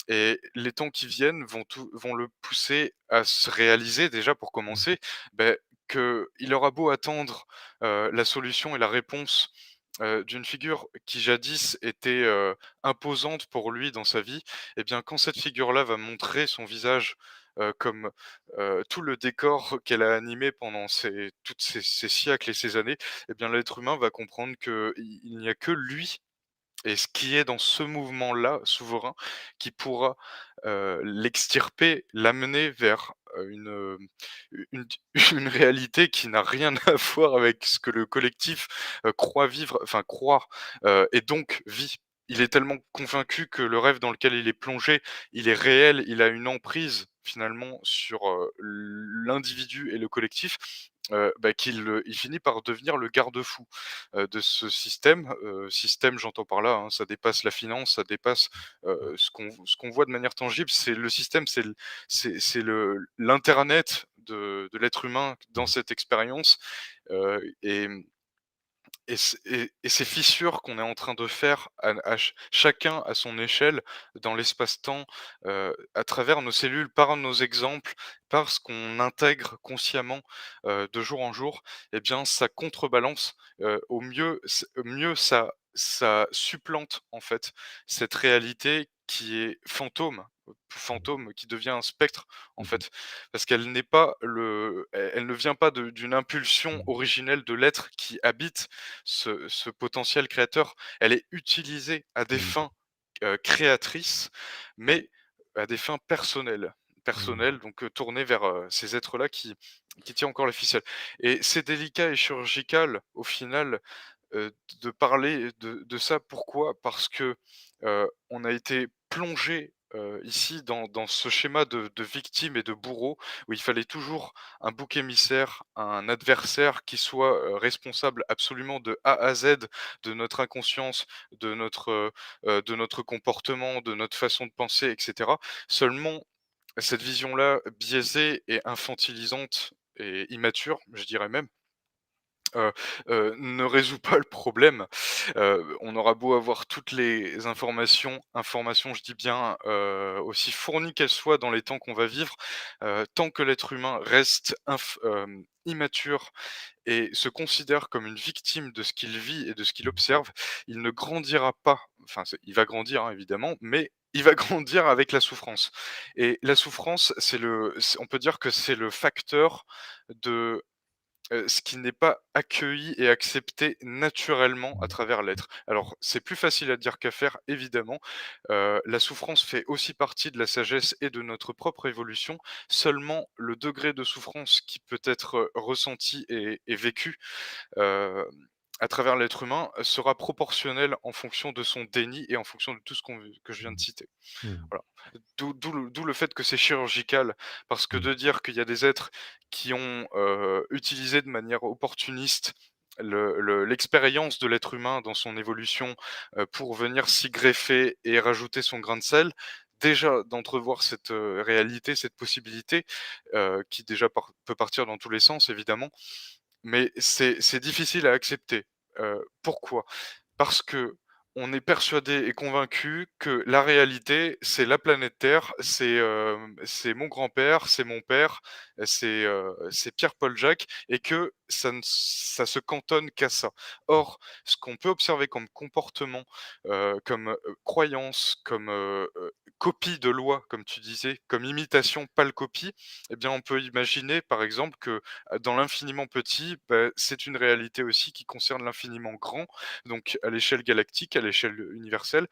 Et les temps qui viennent vont le pousser à se réaliser déjà pour Mmh. commencer, beh, qu'il aura beau attendre, la solution et la réponse, d'une figure qui jadis était, imposante pour lui dans sa vie, et bien quand cette figure-là va montrer son visage, comme, tout le décor qu'elle a animé pendant toutes ces siècles et ces années, et bien l'être humain va comprendre qu'il n'y a que lui et ce qui est dans ce mouvement-là, souverain, qui pourra, l'extirper, l'amener vers, une une réalité qui n'a rien à voir avec ce que le collectif, croit vivre, enfin croit, et donc vit. Il est tellement convaincu que le rêve dans lequel il est plongé, il est réel, il a une emprise finalement sur, l'individu et le collectif, bah, il finit par devenir le garde-fou de ce système. Système, j'entends par là, hein, ça dépasse la finance, ça dépasse, ce qu'on voit de manière tangible. C'est le système, c'est l'internet de l'être humain dans Mmh. cette expérience, et ces fissures qu'on est en train de faire à chacun à son échelle dans l'espace-temps, à travers nos cellules, par nos exemples, par ce qu'on intègre consciemment, de jour en jour, eh bien ça contrebalance, au mieux ça supplante en fait cette réalité qui est fantôme, qui devient un spectre en Mmh. fait. Parce qu'elle n'est pas elle ne vient pas d'une impulsion Mmh. originelle de l'être qui habite ce potentiel créateur. Elle est utilisée à des Mmh. fins, créatrices, mais à des fins personnelles. Mmh. Personnelles, donc tournées vers, ces êtres-là qui tirent encore les ficelles, et c'est délicat et chirurgical au final, de parler de ça. Pourquoi? Parce que, on a été plongé, ici dans ce schéma de victime et de bourreau, où il fallait toujours un bouc émissaire, un adversaire qui soit, responsable absolument de A à Z de notre inconscience, de notre comportement, de notre façon de penser et cetera. Seulement, cette vision-là biaisée et infantilisante et immature, je dirais même, heu ne résout pas le problème. On aura beau avoir toutes les informations je dis bien, aussi fournies qu'elles soient dans les temps qu'on va vivre, tant que l'être humain reste immature et se considère comme une victime de ce qu'il vit et de ce qu'il observe, il ne grandira pas. Enfin, il va grandir, hein, évidemment, mais il va grandir avec la souffrance, et la souffrance, on peut dire que c'est le facteur de ce qui n'est pas accueilli et accepté naturellement à Mmh. travers l'être. Alors, c'est plus facile à dire qu'à faire, évidemment. La souffrance fait aussi partie de la sagesse et de notre propre évolution. Seulement, le degré de souffrance qui peut être, ressenti et vécu, heu, à travers l'être humain, sera proportionnel en fonction de son déni et en fonction de tout ce que je viens de Mmh. citer. Mmh. Voilà. D'où le fait que c'est chirurgical, parce que Mmh. de dire qu'il y a des êtres qui ont, utilisé de manière opportuniste l'expérience de l'être humain dans son évolution, pour venir s'y greffer et rajouter son grain de sel, déjà d'entrevoir cette, réalité, cette possibilité, qui déjà peut partir dans tous les sens évidemment, mais c'est difficile à accepter. Pourquoi? Parce que on est persuadé et convaincu que la réalité, c'est la planète Terre, c'est mon grand-père, c'est mon père, c'est Pierre-Paul Jacques, et que ça se cantonne qu'à ça. Or, ce qu'on peut observer comme comportement, comme, croyance, comme, copie de loi, comme tu disais, comme imitation, pâle copie, eh bien, on peut imaginer, par exemple, que, dans l'infiniment petit, bah, c'est une réalité aussi qui concerne l'infiniment grand, donc à l'échelle galactique, à l'échelle universelle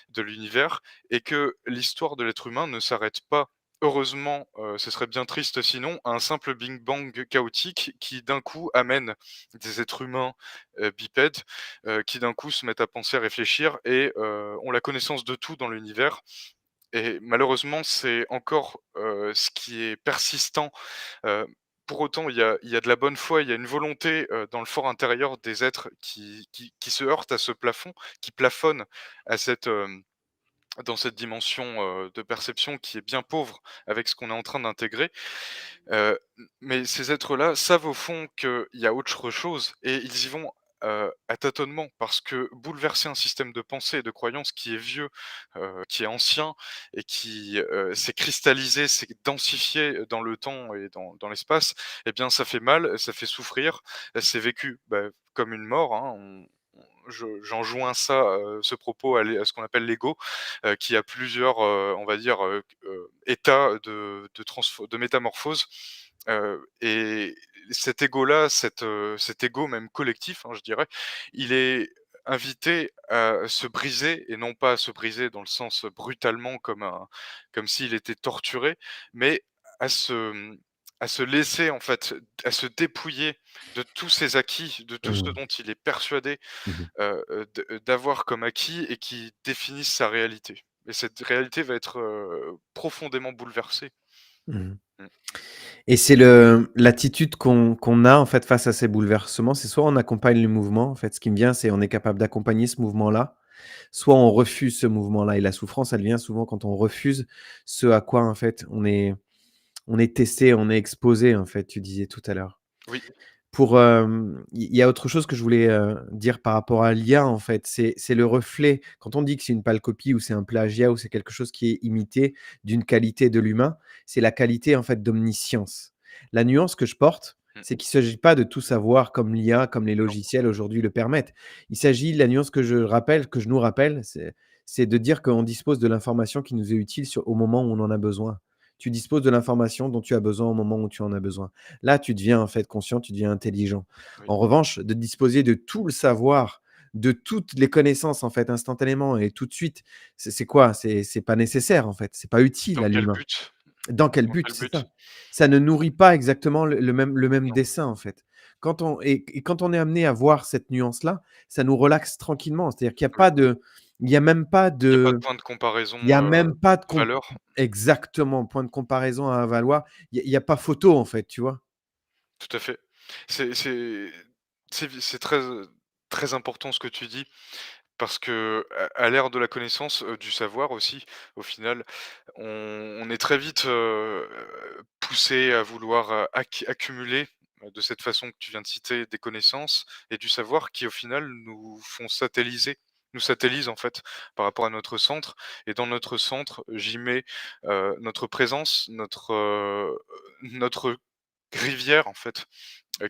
de l'univers, et que l'histoire de l'être humain ne s'arrête pas, heureusement, ce serait bien triste sinon, à un simple Big Bang chaotique qui d'un coup amène des êtres humains, bipèdes, qui d'un coup se mettent à penser, à réfléchir et ont la connaissance de tout dans l'univers, et malheureusement c'est encore, ce qui est persistant, pour autant, il y a de la bonne foi, il y a une volonté, dans le fort intérieur des êtres qui se heurtent à ce plafond, qui plafonnent à dans cette dimension, de perception qui est bien pauvre avec ce qu'on est en train d'intégrer. Mais ces êtres-là savent au fond qu'il y a autre chose et ils y vont, à tâtonnement parce que bouleverser un système de pensée et de croyance qui est vieux, qui est ancien et qui, s'est cristallisé, s'est densifié dans le temps et dans l'espace, eh bien ça fait mal, ça fait souffrir, c'est vécu, comme une mort, hein. J'enjoins ça, ce propos à ce qu'on appelle l'ego, qui a plusieurs, on va dire, états de métamorphose, et cet ego-là, cet ego même collectif, hein, je dirais, il est invité à se briser et non pas à se briser dans le sens brutalement comme s'il était torturé, mais à se, à se laisser en fait, à se dépouiller de tous ses acquis, de tout ce Mmh. dont il est persuadé Mmh. d'avoir comme acquis et qui définissent sa réalité. Et cette réalité va être, profondément bouleversée. Mmh. Mmh. Et c'est l'attitude qu'on a, en fait, face à ces bouleversements, c'est soit on accompagne le mouvement, en fait, ce qui me vient, c'est on est capable d'accompagner ce mouvement-là, soit on refuse ce mouvement-là et la souffrance, elle vient souvent quand on refuse ce à quoi, en fait, on est testé, on est exposé, en fait, tu disais tout à l'heure. Oui, Il y a autre chose que je voulais, dire par rapport à l'IA, en fait, c'est le reflet. Quand on dit que c'est une pâle copie ou c'est un plagiat ou c'est quelque chose qui est imité d'une qualité de l'humain, c'est la qualité, en fait, d'omniscience. La nuance que je porte, mmh, c'est qu'il ne s'agit pas de tout savoir comme l'IA, comme les non, logiciels aujourd'hui le permettent. Il s'agit la nuance que je nous rappelle, c'est de dire qu'on dispose de l'information qui nous est utile au moment où on en a besoin. Tu disposes de l'information dont tu as besoin au moment où tu en as besoin. Là, tu deviens en fait conscient, tu deviens intelligent. oui, En revanche, de disposer de tout le savoir, de toutes les connaissances en fait instantanément et tout de suite, c'est quoi? C'est pas nécessaire en fait, c'est pas utile dans à quel l'humain. but? Dans quel Dans but? quel C'est but? ça. Ça ne nourrit pas exactement le même Non, dessein en fait. Quand on est amené à voir cette nuance-là, ça nous relaxe tranquillement. C'est-à-dire qu'il y a oui. pas de il y a même pas Il y a pas de de point de comparaison, il y a même pas de comp valeur. exactement, point de comparaison à valoir. Il y a pas photo en fait, tu vois? Tout à fait. C'est c'est c'est très, très important ce que tu dis parce qu'à l'ère de la connaissance, du savoir aussi, au final, on est très vite, poussé à vouloir, accumuler, de cette façon que tu viens de citer, des connaissances et du savoir qui, au final, nous satellisent, en fait, par rapport à notre centre et dans notre centre, j'y mets, notre présence, notre rivière, en fait,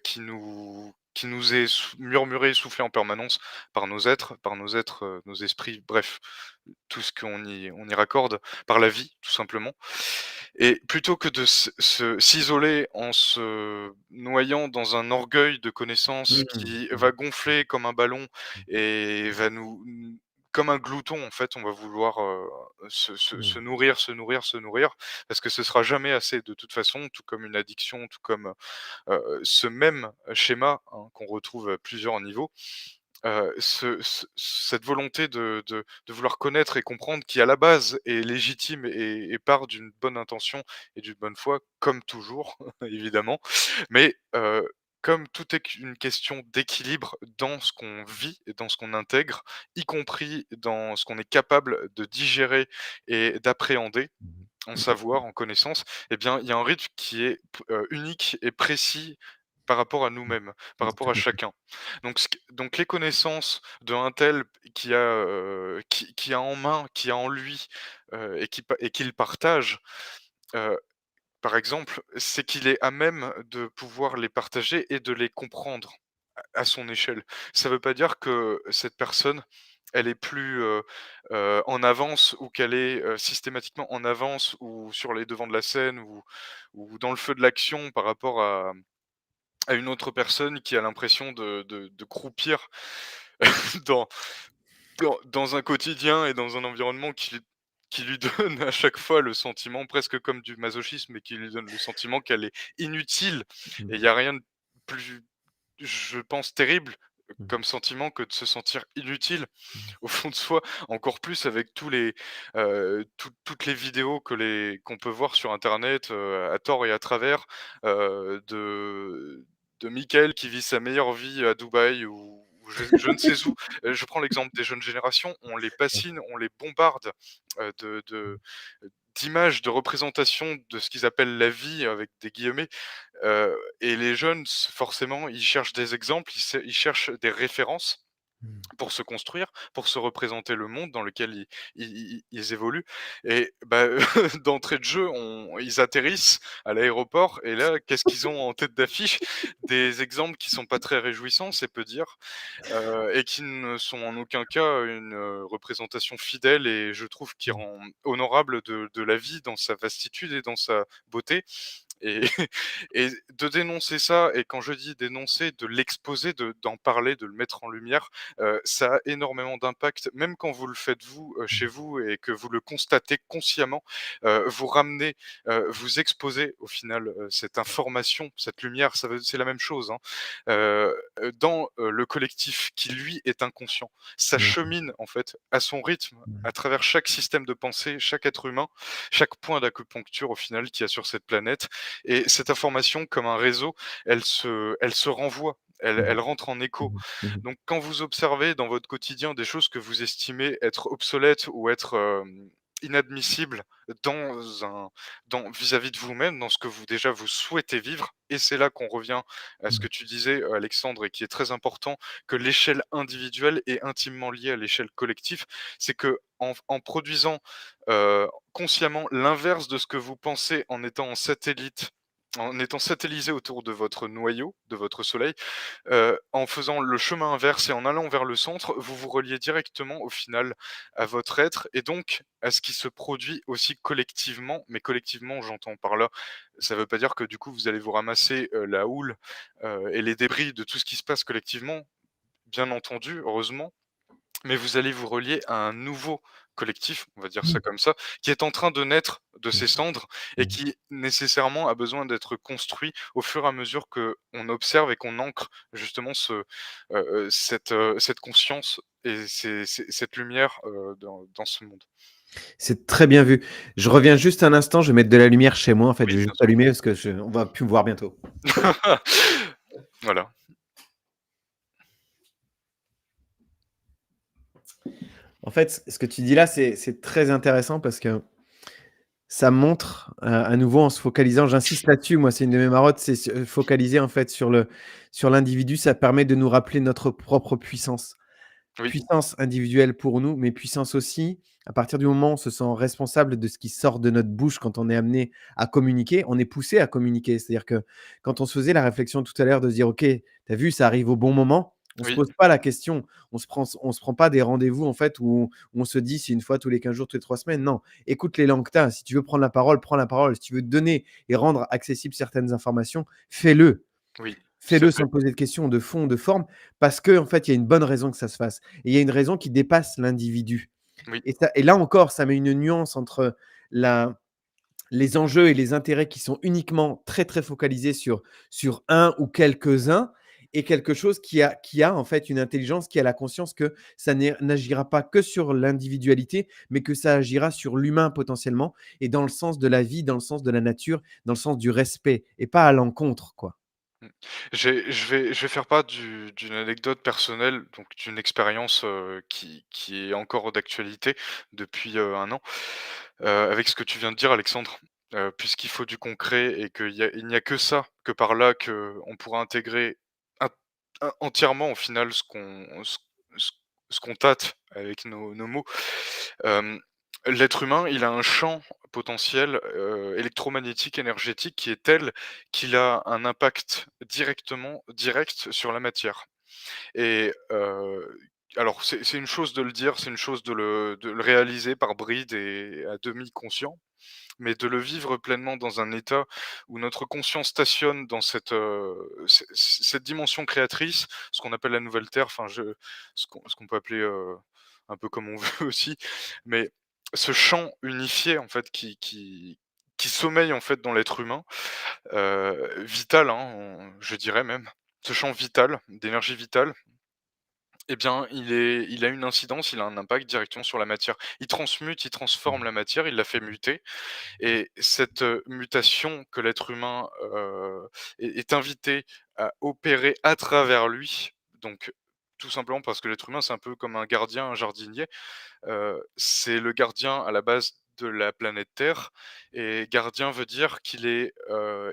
qui nous est murmuré et soufflé en permanence par nos êtres, nos esprits, bref, tout ce qu'on y raccorde, par la vie, tout simplement. Et plutôt que de s'isoler en se noyant dans un orgueil de connaissances Mmh. qui Mmh. va gonfler comme un ballon et va comme un glouton, en fait, on va vouloir, se Mmh. nourrir, se nourrir, se nourrir, parce que ce sera jamais assez de toute façon, tout comme une addiction, tout comme, ce même schéma, hein, qu'on retrouve à plusieurs niveaux, cette volonté de vouloir connaître et comprendre qui, à la base, est légitime et part d'une bonne intention et d'une bonne foi, comme toujours, évidemment. Mais, comme tout est une question d'équilibre dans ce qu'on vit et dans ce qu'on intègre, y compris dans ce qu'on est capable de digérer et d'appréhender, Mmh. en savoir, en connaissance, eh bien, il y a un rythme qui est unique et précis par rapport à nous-mêmes, par rapport Tout à à fait. chacun. Donc les connaissances d'un tel qui a en main, qui a en lui, et qu'il partage, heu, par exemple, c'est qu'il est à même de pouvoir les partager et de les comprendre à son échelle. Ça veut pas dire que cette personne, elle est plus, en avance ou qu'elle est, systématiquement en avance ou sur les devants de la scène ou dans le feu de l'action par rapport à une autre personne qui a l'impression de croupir dans dans un quotidien et dans un environnement qui lui donne à chaque fois le sentiment presque comme du masochisme et qui lui donne le sentiment qu'elle est inutile Mmh. et il y a rien de plus, je pense, terrible Mmh. comme sentiment que de se sentir inutile Mmh. au fond de soi, encore plus avec toutes les vidéos qu'on peut voir sur internet, à tort et à travers, de Michael qui vit sa meilleure vie à Dubaï ou je ne sais où. Je prends l'exemple des jeunes générations, on les bassine, on les bombarde, d'images, de représentations de ce qu'ils appellent «la vie» avec des guillemets, et les jeunes forcément, ils cherchent des exemples, ils cherchent des références Mmh. pour se construire, pour se représenter le monde dans lequel ils évoluent et bah, d'entrée de jeu, ils atterrissent à l'aéroport et là, qu'est-ce qu'ils ont en tête d'affiche? Des exemples qui sont pas très réjouissants, c'est peu dire, et qui ne sont en aucun cas une, représentation fidèle et je trouve qui Mmh. rend honorable de la vie dans sa vastitude et dans sa beauté et et de dénoncer ça et quand je dis dénoncer, de l'exposer, d'en parler, de le mettre en lumière, ça a énormément d'impact. Même quand vous le faites vous, chez vous et que vous le constatez consciemment, vous ramenez, vous exposez au final, cette information, cette lumière, c'est la même chose, hein, dans, le collectif qui lui est inconscient. Ça Mmh. chemine en fait à son rythme, Mmh. à travers chaque système de pensée, chaque être humain, chaque point d'acupuncture au final qu'il y a sur cette planète et cette information comme un réseau, elle se renvoie, elle Mmh. rentre en écho. Mmh. Mmh. Donc quand vous observez dans votre quotidien des choses que vous estimez être obsolètes ou être, inadmissibles dans un dans vis-à-vis de vous-même, dans ce que vous déjà vous souhaitez vivre et c'est là qu'on revient à ce Mmh. que tu disais, Alexandre et qui est très important, que l'échelle individuelle est intimement liée à l'échelle collective. C'est qu'en produisant, consciemment l'inverse de ce que vous pensez en étant satellisé autour de votre noyau, de votre soleil, en faisant le chemin inverse et en allant vers le centre, vous vous reliez directement au final à votre être et donc à ce qui se produit aussi collectivement. Mais collectivement, j'entends par là, ça ne veut pas dire que du coup vous allez vous ramasser, la houle, et les débris de tout ce qui se passe collectivement, bien entendu, heureusement. Mais vous allez vous relier à un nouveau collectif, on va dire ça Mmh. comme ça, qui est en train de naître de Bien ses sûr. cendres et Mmh. qui nécessairement a besoin d'être construit au fur et à mesure qu'on observe et qu'on ancre justement cette conscience et cette lumière, dans ce monde. C'est très bien vu. Je reviens juste un instant, je vais mettre de la lumière chez moi, en fait, je Oui, vais bien juste sûr. allumer parce que je on va plus me voir bientôt. Voilà. En fait, ce que tu dis là, c'est très intéressant parce que ça montre, à nouveau en se focalisant j'insiste là-dessus, moi, c'est une de mes marottes, c'est se focaliser, en fait, sur l'individu, ça permet de nous rappeler notre propre puissance. Oui, Puissance individuelle pour nous, mais puissance aussi à partir du moment où on se sent responsable de ce qui sort de notre bouche quand on est amené à communiquer, on est poussé à communiquer. C'est-à-dire que quand on se faisait la réflexion tout à l'heure de se dire: «OK, tu as vu, ça arrive au bon moment», on se oui, pose pas la question. On se prend pas des rendez-vous en fait où on se dit: «C'est une fois tous les 15 jours, toutes les 3 semaines». Non, écoute les langues que tu as. Si tu veux prendre la parole, prends la parole. Si tu veux donner et rendre accessibles certaines informations, fais-le. oui, tout à Fais-le fait. sans poser de questions, de fond, de forme, parce qu'en fait, il y a une bonne raison que ça se fasse et il y a une raison qui dépasse l'individu Oui, et là encore, ça met une nuance entre la les enjeux et les intérêts qui sont uniquement très, très focalisés sur un ou quelques-uns et quelque chose qui a en fait une intelligence, qui a la conscience que ça n'agira pas que sur l'individualité, mais que ça agira sur l'humain potentiellement et dans le sens de la vie, dans le sens de la nature, dans le sens du respect et pas à l'encontre, quoi. mmh. Je vais faire part d'une anecdote personnelle, donc d'une expérience, qui est encore d'actualité depuis, 1 an, avec ce que tu viens de dire Alexandre, puisqu'il faut du concret et il n'y a que ça, que par là qu'on pourra intégrer int entièrement au final ce ce qu'on tâte avec nos mots. Hem, L'être humain, il a un champ potentiel, électromagnétique, énergétique qui est tel qu'il a un impact direct sur la matière et alors c'est une chose de le dire, c'est une chose de le réaliser par bribes et à demi conscient, mais de le vivre pleinement dans un état où notre conscience stationne dans cette dimension créatrice, ce qu'on appelle la nouvelle terre, enfin ce qu'on peut appeler, un peu comme on veut aussi, mais ce champ unifié en fait qui sommeille en fait dans l'être humain, vital, hein, je dirais même. Ce champ vital, d'énergie vitale, Eh bien, il a une incidence, il a un impact directement sur la matière. Il transmute, il transforme Mmh. la matière, il la fait muter et cette, mutation que l'être humain, est invité à opérer à travers lui, donc tout simplement parce que l'être humain, c'est un peu comme un gardien, un jardinier. C'est le gardien à la base de la planète Terre et gardien veut dire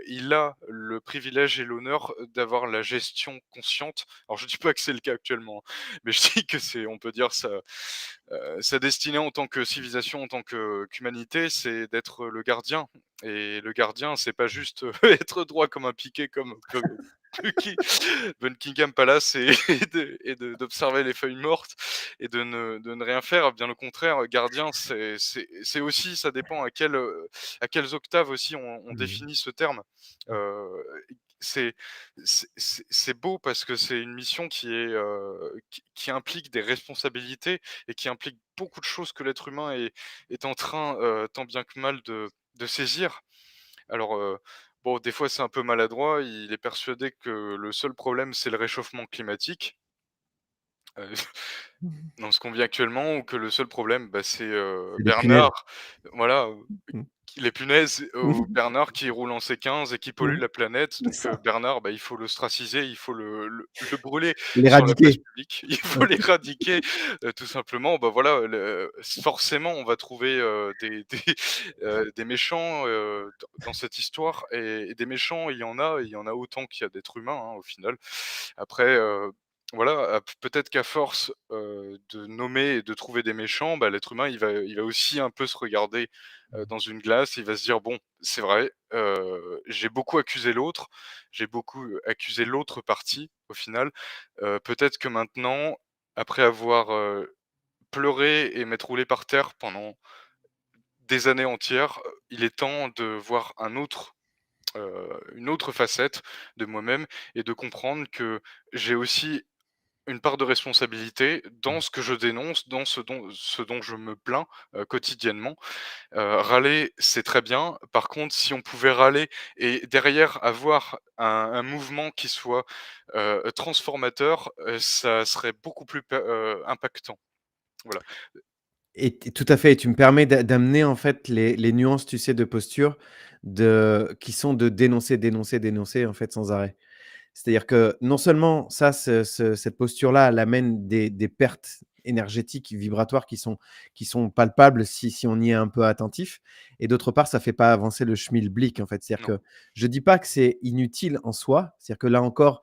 il a le privilège et l'honneur d'avoir la gestion consciente. Alors je dis pas que c'est le cas actuellement, hein, mais je dis que c'est on peut dire sa destinée en tant que civilisation, en tant qu'humanité, c'est d'être le gardien et le gardien, c'est pas juste, être droit comme un piquet comme qui Buckingham Palace et d'observer les feuilles mortes et de ne rien faire. Bien au contraire, gardien, c'est aussi ça dépend à quelles octaves aussi on Mmh. définit ce terme. Heu, c'est c'est beau parce que c'est une mission qui implique des responsabilités et qui implique beaucoup de choses que l'être humain est en train, tant bien que mal de saisir. Alors, bon, des fois, c'est un peu maladroit. Il est persuadé que le seul problème, c'est le réchauffement climatique, heu, dans ce qu'on vit actuellement ou que le seul problème, bah, c'est, C'est les punaises. Bernard, voilà, Mmh. les punaises ou Bernard qui roule en C15 et qui pollue Mmh. la planète. C'est Donc, ça. Bernard, bah, il faut l'ostraciser, il faut le brûler sur la place L'éradiquer. publique. Il faut Ouais. l'éradiquer, tout simplement. Bah, voilà, forcément, on va trouver, des méchants, dans cette histoire et des méchants, il y en a autant qu'il y a d'êtres humains, hein, au final. Après, voilà, peut-être qu'à force, de nommer et de trouver des méchants, bah, l'être humain, il va aussi un peu se regarder, dans une glace. Il va se dire: «Bon, c'est vrai, j'ai beaucoup accusé l'autre, j'ai beaucoup, accusé l'autre partie au final. Peut-être que maintenant, après avoir, pleuré et m'être roulé par terre pendant des années entières, il est temps de voir une autre facette de moi-même et de comprendre que j'ai aussi une part de responsabilité dans Mmh. ce que je dénonce, dans ce dont je me plains, quotidiennement. Râler, c'est très bien. Par contre, si on pouvait râler et derrière avoir un mouvement qui soit, transformateur, ça serait beaucoup plus impactant. Voilà. Tout à fait, et tu me permets d'amener en fait les nuances, tu sais, de posture qui sont de dénoncer, dénoncer, dénoncer en fait sans arrêt. C'est-à-dire que non seulement ça, cette posture-là, elle amène des pertes énergétiques, vibratoires qui sont palpables si on y est un peu attentif, et d'autre part, ça fait pas avancer le schmilblick, en fait. C'est-à-dire Non. que je dis pas que c'est inutile en soi, c'est-à-dire que là encore,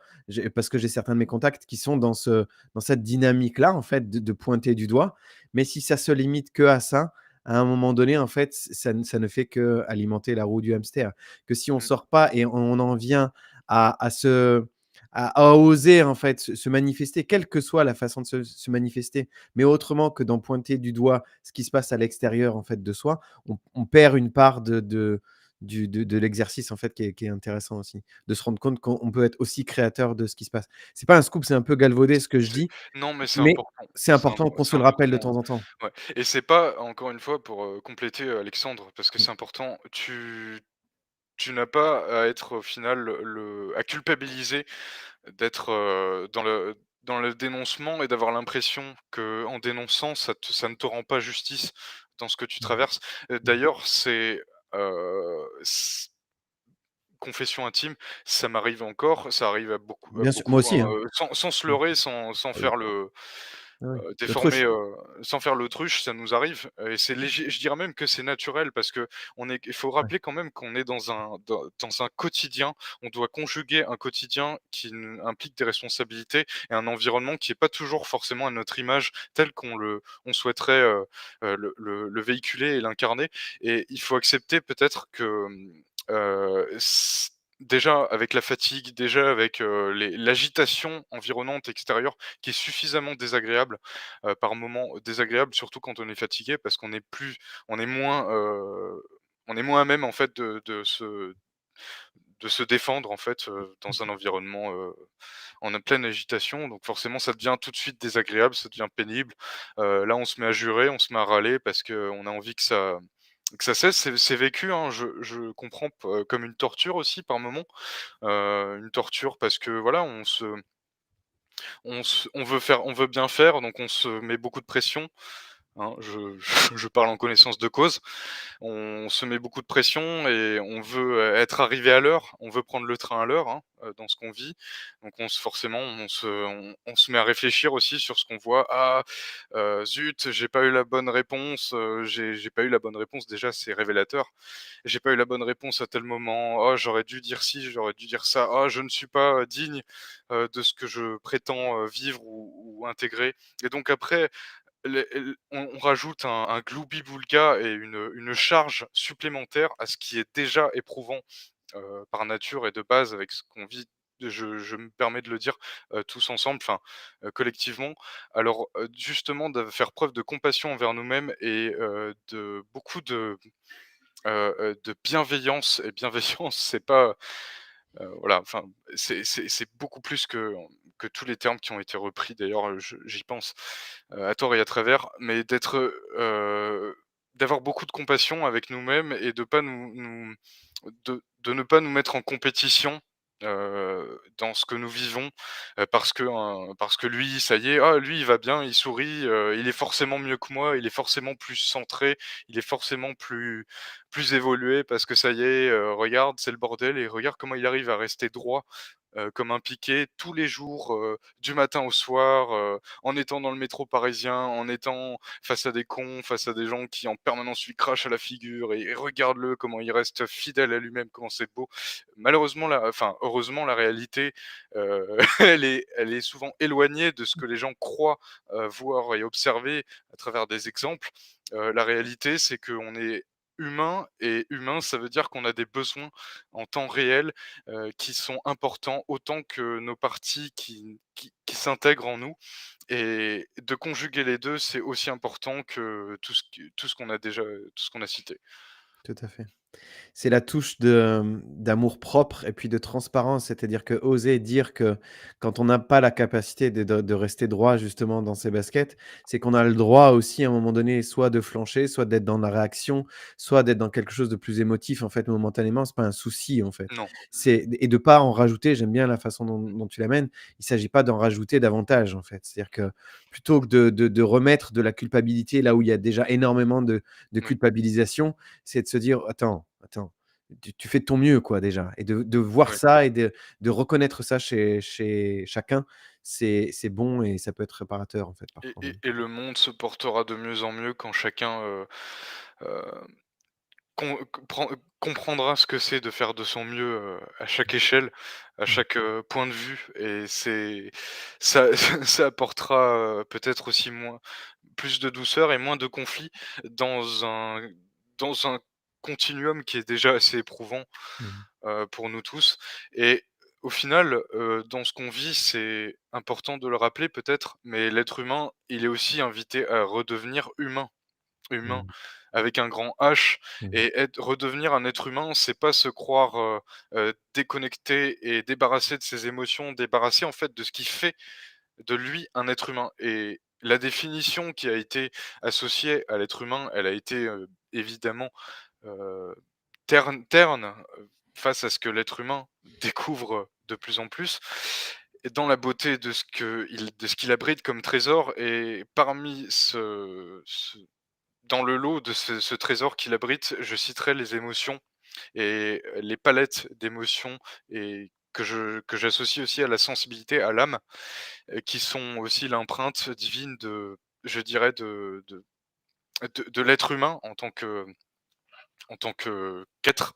parce que j'ai certains de mes contacts qui sont dans cette dynamique-là, en fait, de pointer du doigt, mais si ça se limite que à ça, à un moment donné, en fait, ça ne fait qu'alimenter la roue du hamster. Que si on Mmh. sort pas et on en vient à se à oser en fait se manifester, quelle que soit la façon de se manifester, mais autrement que d'en pointer du doigt ce qui se passe à l'extérieur en fait de soi, on perd une part de l'exercice en fait qui est intéressant aussi. De se rendre compte qu'on peut être aussi créateur de ce qui se passe. C'est pas un scoop, c'est un peu galvaudé ce que je C'est dis, non, mais c'est mais important. c'est important qu'on C'est se le rappelle de important, temps en temps. ouais et c'est pas encore une fois pour, compléter, Alexandre, parce que Mmh. c'est important, tu n'as pas à être au final à culpabiliser d'être, dans le dénoncement et d'avoir l'impression que en dénonçant, ça ne te rend pas justice dans ce que tu Mmh. traverses. Mmh. D'ailleurs, confession intime, ça m'arrive encore, ça arrive à Bien sûr, moi beaucoup, aussi, hein, hein. sans se Mmh. leurrer, sans Ah oui. faire Ah oui. déformer, L'autruche. sans faire l'autruche, ça nous arrive, et c'est léger. Je dirais même que c'est naturel parce que il faut Ouais. rappeler quand même qu'on est dans un quotidien. On doit conjuguer un quotidien qui n implique des responsabilités et un environnement qui est pas toujours forcément à notre image telle on souhaiterait, le véhiculer et l'incarner, et il faut accepter peut-être que, s déjà avec la fatigue, déjà avec, l'agitation environnante extérieure qui est suffisamment désagréable, par moments désagréable surtout quand on est fatigué parce on est moins, on est moins à même en fait de se défendre en fait, dans un environnement, en pleine agitation, donc forcément ça devient tout de suite désagréable, ça devient pénible. Là on se met à jurer, on se met à râler parce qu'on a envie que ça cesse. C'est vécu, hein, je comprends comme une torture aussi par moment, une torture parce que voilà, On veut bien faire, donc on se met beaucoup de pression, hein, je parle en connaissance de cause. On se met beaucoup de pression et on veut, être arrivé à l'heure, on veut prendre le train à l'heure, hein, dans ce qu'on vit. Donc forcément, on se met à réfléchir aussi sur ce qu'on voit. «Ah, zut, j'ai pas eu la bonne réponse, j'ai pas eu la bonne réponse». Déjà, c'est révélateur. «J'ai pas eu la bonne réponse à tel moment. Oh, j'aurais dû dire ci, j'aurais dû dire ça. Oh, je ne suis pas, digne, de ce que je prétends, vivre ou intégrer». Et donc après, on rajoute un gloubi-boulga et une charge supplémentaire à ce qui est déjà éprouvant, par nature et de base avec ce qu'on vit, je me permets de le dire, tous ensemble, enfin, collectivement. Alors, justement de faire preuve de compassion envers nous-mêmes et de beaucoup de bienveillance, et bienveillance c'est pas, voilà, enfin, c'est beaucoup plus que tous les termes qui ont été repris d'ailleurs, j'y pense, à tort et à travers, mais d'avoir beaucoup de compassion avec nous-mêmes et de pas de ne pas nous mettre en compétition, dans ce que nous vivons, parce que lui, ça y est, ah lui il va bien, il sourit, il est forcément mieux que moi, il est forcément plus centré, il est forcément plus évolué parce que ça y est, regarde, c'est le bordel et regarde comment il arrive à rester droit, comme un piquet tous les jours, du matin au soir, en étant dans le métro parisien, en étant face à des cons, face à des gens qui en permanence lui crachent à la figure et regarde-le comment il reste fidèle à lui-même, comment c'est beau. Malheureusement enfin heureusement la réalité, elle est souvent éloignée de ce que les gens croient, voir et observer à travers des exemples. La réalité c'est qu'on est humain et humain ça veut dire qu'on a des besoins en temps réel, qui sont importants autant que nos parties qui s'intègrent en nous, et de conjuguer les 2 c'est aussi important que tout ce qu'on a déjà tout ce qu'on a cité. Tout à fait. C'est la touche de, d'amour-propre et puis de transparence. C'est-à-dire que oser dire que quand on n'a pas la capacité de rester droit justement dans ses baskets, c'est qu'on a le droit aussi à un moment donné soit de flancher, soit d'être dans la réaction, soit d'être dans quelque chose de plus émotif en fait momentanément, c'est pas un souci en fait. Non, C'est et de pas en rajouter, j'aime bien la façon dont tu l'amènes, il s'agit pas d'en rajouter davantage en fait. C'est-à-dire que plutôt que de remettre de la culpabilité là où il y a déjà énormément de oui, culpabilisation, c'est de se dire: «Attends, tu fais de ton mieux quoi déjà» et de voir oui. ça et de reconnaître ça chez chacun, c'est bon et ça peut être réparateur en fait parfois même. Et le monde se portera de mieux en mieux quand chacun, heu, comprendra ce que c'est de faire de son mieux, à chaque échelle, à Mmh. chaque, point de vue, et ça ça apportera, peut-être aussi plus de douceur et moins de conflits dans un continuum qui est déjà assez éprouvant, Mmh. pour nous tous. Et au final, dans ce qu'on vit, c'est important de le rappeler peut-être, mais l'être humain, il est aussi invité à redevenir humain. Humain Mmh. avec un grand H, Mmh. et redevenir un être humain, c'est pas se croire, déconnecté et débarrassé de ses émotions, débarrassé en fait de ce qui fait de lui un être humain. Et la définition qui a été associée à l'être humain, elle a été, évidemment, heu, terne, face à ce que l'être humain découvre de plus en plus, et dans la beauté de ce qu'il abrite comme trésor. Et parmi dans le lot de ce trésor qu'il abrite, je citerai les émotions et les palettes d'émotions, et que j'associe aussi à la sensibilité, à l'âme, qui sont aussi l'empreinte divine je dirais de l'être humain en tant qu'être,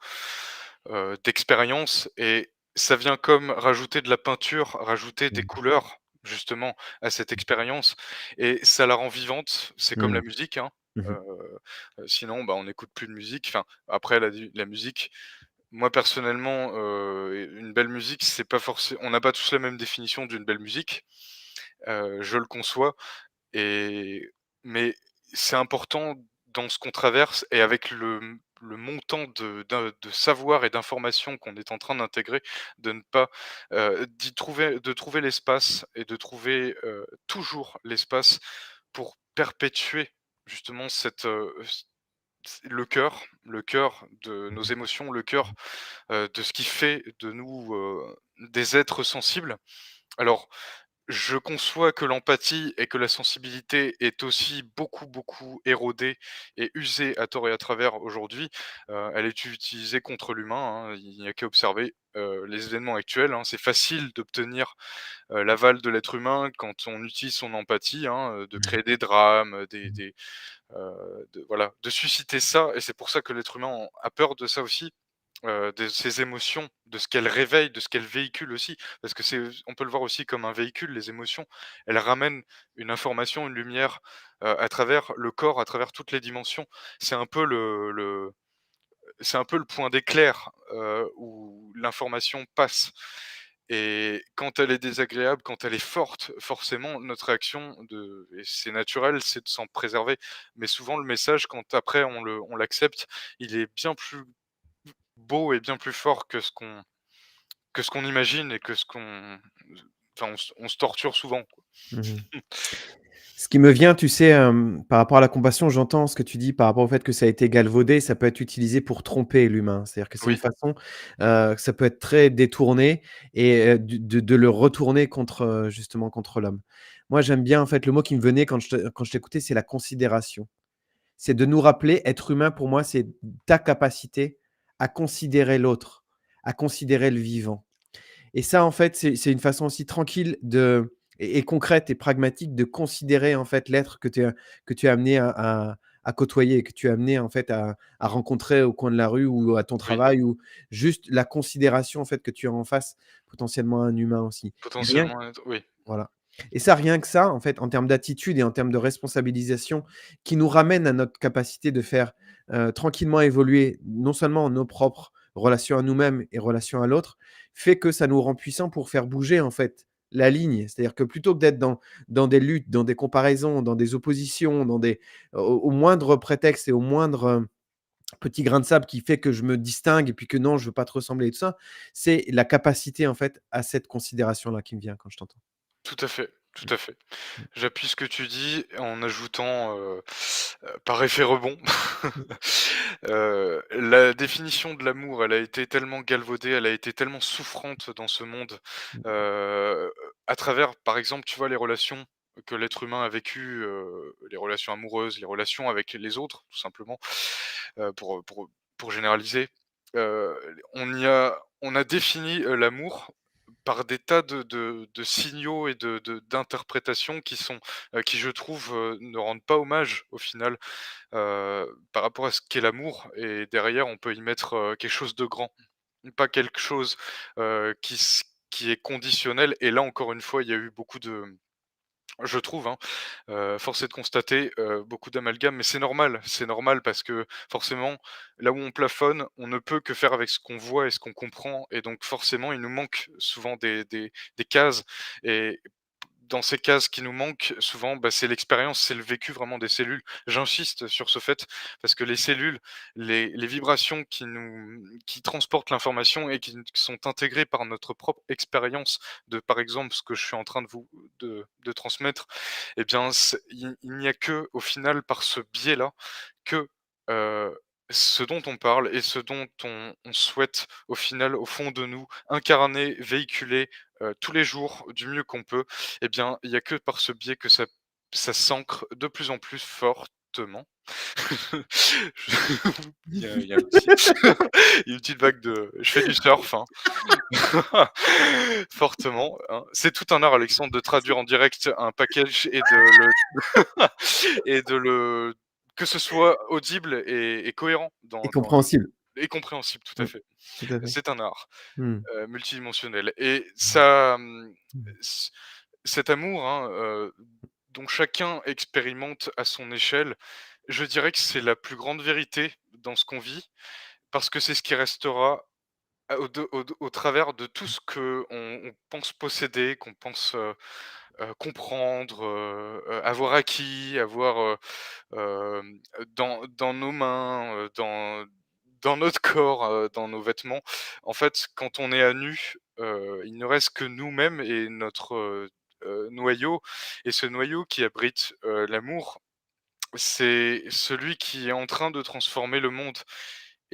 d'expérience. Et ça vient comme rajouter de la peinture, rajouter des Mmh. couleurs justement à cette expérience, et ça la rend vivante. C'est comme la Mmh. musique, hein, Mmh. heu sinon, bah, on n'écoute plus de musique. Enfin, après la musique, moi personnellement, une belle musique, c'est pas forcément. On n'a pas tous la même définition d'une belle musique, je le conçois. Et mais c'est important dans ce qu'on traverse, et avec le montant de savoir et d'informations qu'on est en train d'intégrer, de ne pas, de trouver l'espace, et de trouver, toujours l'espace pour perpétuer justement le cœur de nos Mmh. émotions, le cœur, de ce qui fait de nous, des êtres sensibles. Alors Je conçois que l'empathie et que la sensibilité est aussi beaucoup, beaucoup érodée et usée à tort et à travers aujourd'hui. Elle est utilisée contre l'humain, hein, il n'y a qu'à observer, les événements actuels, hein. C'est facile d'obtenir, l'aval de l'être humain quand on utilise son empathie, hein, de créer des drames, de voilà, de susciter ça et c'est pour ça que l'être humain a peur de ça aussi, de ses émotions, de ce qu'elles réveillent, de ce qu'elles véhiculent aussi. Parce que on peut le voir aussi comme un véhicule, les émotions. Elles ramènent une information, une lumière, à travers le corps, à travers toutes les dimensions. C'est un peu c'est un peu le point d'éclair, où l'information passe et quand elle est désagréable, quand elle est forte, forcément notre réaction et c'est naturel, c'est de s'en préserver. Mais souvent le message quand après on l'accepte, il est bien plus beau et bien plus fort que ce qu'on imagine et que ce qu'on enfin on se torture souvent, quoi. Mmh. Ce qui me vient, tu sais, par rapport à la compassion, j'entends ce que tu dis par rapport au fait que ça a été galvaudé, ça peut être utilisé pour tromper l'humain. C'est-à-dire que c'est une Oui, façon, ça peut être très détourné et de le retourner contre, justement contre l'homme. Moi, j'aime bien en fait le mot qui me venait quand je t'écoutais, c'est la considération. C'est de nous rappeler, être humain pour moi, c'est ta capacité à considérer l'autre, à considérer le vivant. Et ça, en fait, c'est une façon aussi tranquille et concrète et pragmatique de considérer, en fait, l'être que tu es amené à côtoyer, que tu es amené, en fait, à rencontrer au coin de la rue ou à ton oui, travail ou juste la considération, en fait, que tu as en face, potentiellement un humain aussi. Et rien potentiellement être oui, voilà. Et ça, rien que ça, en fait, en termes d'attitude et en termes de responsabilisation, qui nous ramène à notre capacité de faire, tranquillement évoluer non seulement nos propres relations à nous-mêmes et relations à l'autre, fait que ça nous rend puissants pour faire bouger, en fait, la ligne. C'est-à-dire que plutôt que d'être dans des luttes, dans des comparaisons, dans des oppositions, au moindre prétexte et au moindre, petit grain de sable qui fait que je me distingue et puis que non, je veux pas te ressembler et tout ça, c'est la capacité, en fait, à cette considération-là qui me vient quand je t'entends. tout à fait, tout Mmh, à fait. mmh, J'appuie ce que tu dis en ajoutant, par effet rebond, mmh, la définition de l'amour, elle a été tellement galvaudée, elle a été tellement souffrante dans ce monde, mmh. heu, à travers, par exemple, tu vois, les relations que l'être humain a vécues, les relations amoureuses, les relations avec les autres, tout simplement, pour généraliser. On a défini, l'amour par des tas de signaux et d'interprétations qui je trouve, ne rendent pas hommage au final, par rapport à ce qu'est l'amour et derrière on peut y mettre, quelque chose de grand. Pas quelque chose, qui est conditionnel et là encore une fois il y a eu beaucoup de je trouve, hein, force est de constater, beaucoup d'amalgames, mais c'est normal parce que forcément, là où on plafonne, on ne peut que faire avec ce qu'on voit et ce qu'on comprend et donc forcément, il nous manque souvent des cases et dans ces cases qui nous manquent, souvent, bah, c'est l'expérience, c'est le vécu vraiment des cellules. J'insiste sur ce fait parce que les cellules, les vibrations qui transportent l'information et qui sont intégrées par notre propre expérience de, par exemple, ce que je suis en train de transmettre, eh bien, il n'y a que, au final, par ce biais-là, que ce dont on parle et ce dont on souhaite, au final, au fond de nous, incarner, véhiculer tous les jours du mieux qu'on peut, eh bien, il y a que par ce biais que ça s'ancre de plus en plus fortement. Je il y a un petit il y a une petite vague de je fais du surf, hein. Fortement, hein. C'est tout un art, Alexandre, de traduire en direct un package et de le et de le que ce soit audible et cohérent Et dans le compréhensible. et compréhensible, tout à Mmh, fait. tout à fait. C'est un art, Mmh. multidimensionnel et Mmh. ça, Mmh. c cet amour, hein, dont chacun expérimente à son échelle, je dirais que c'est la plus grande vérité dans ce qu'on vit, parce que c'est ce qui restera au travers de tout ce qu'on pense posséder, qu'on pense, comprendre, avoir acquis, avoir, dans nos mains, dans notre corps, dans nos vêtements. En fait, quand on est à nu, il ne reste que nous-mêmes et notre, noyau et ce noyau qui abrite, l'amour, c'est celui qui est en train de transformer le monde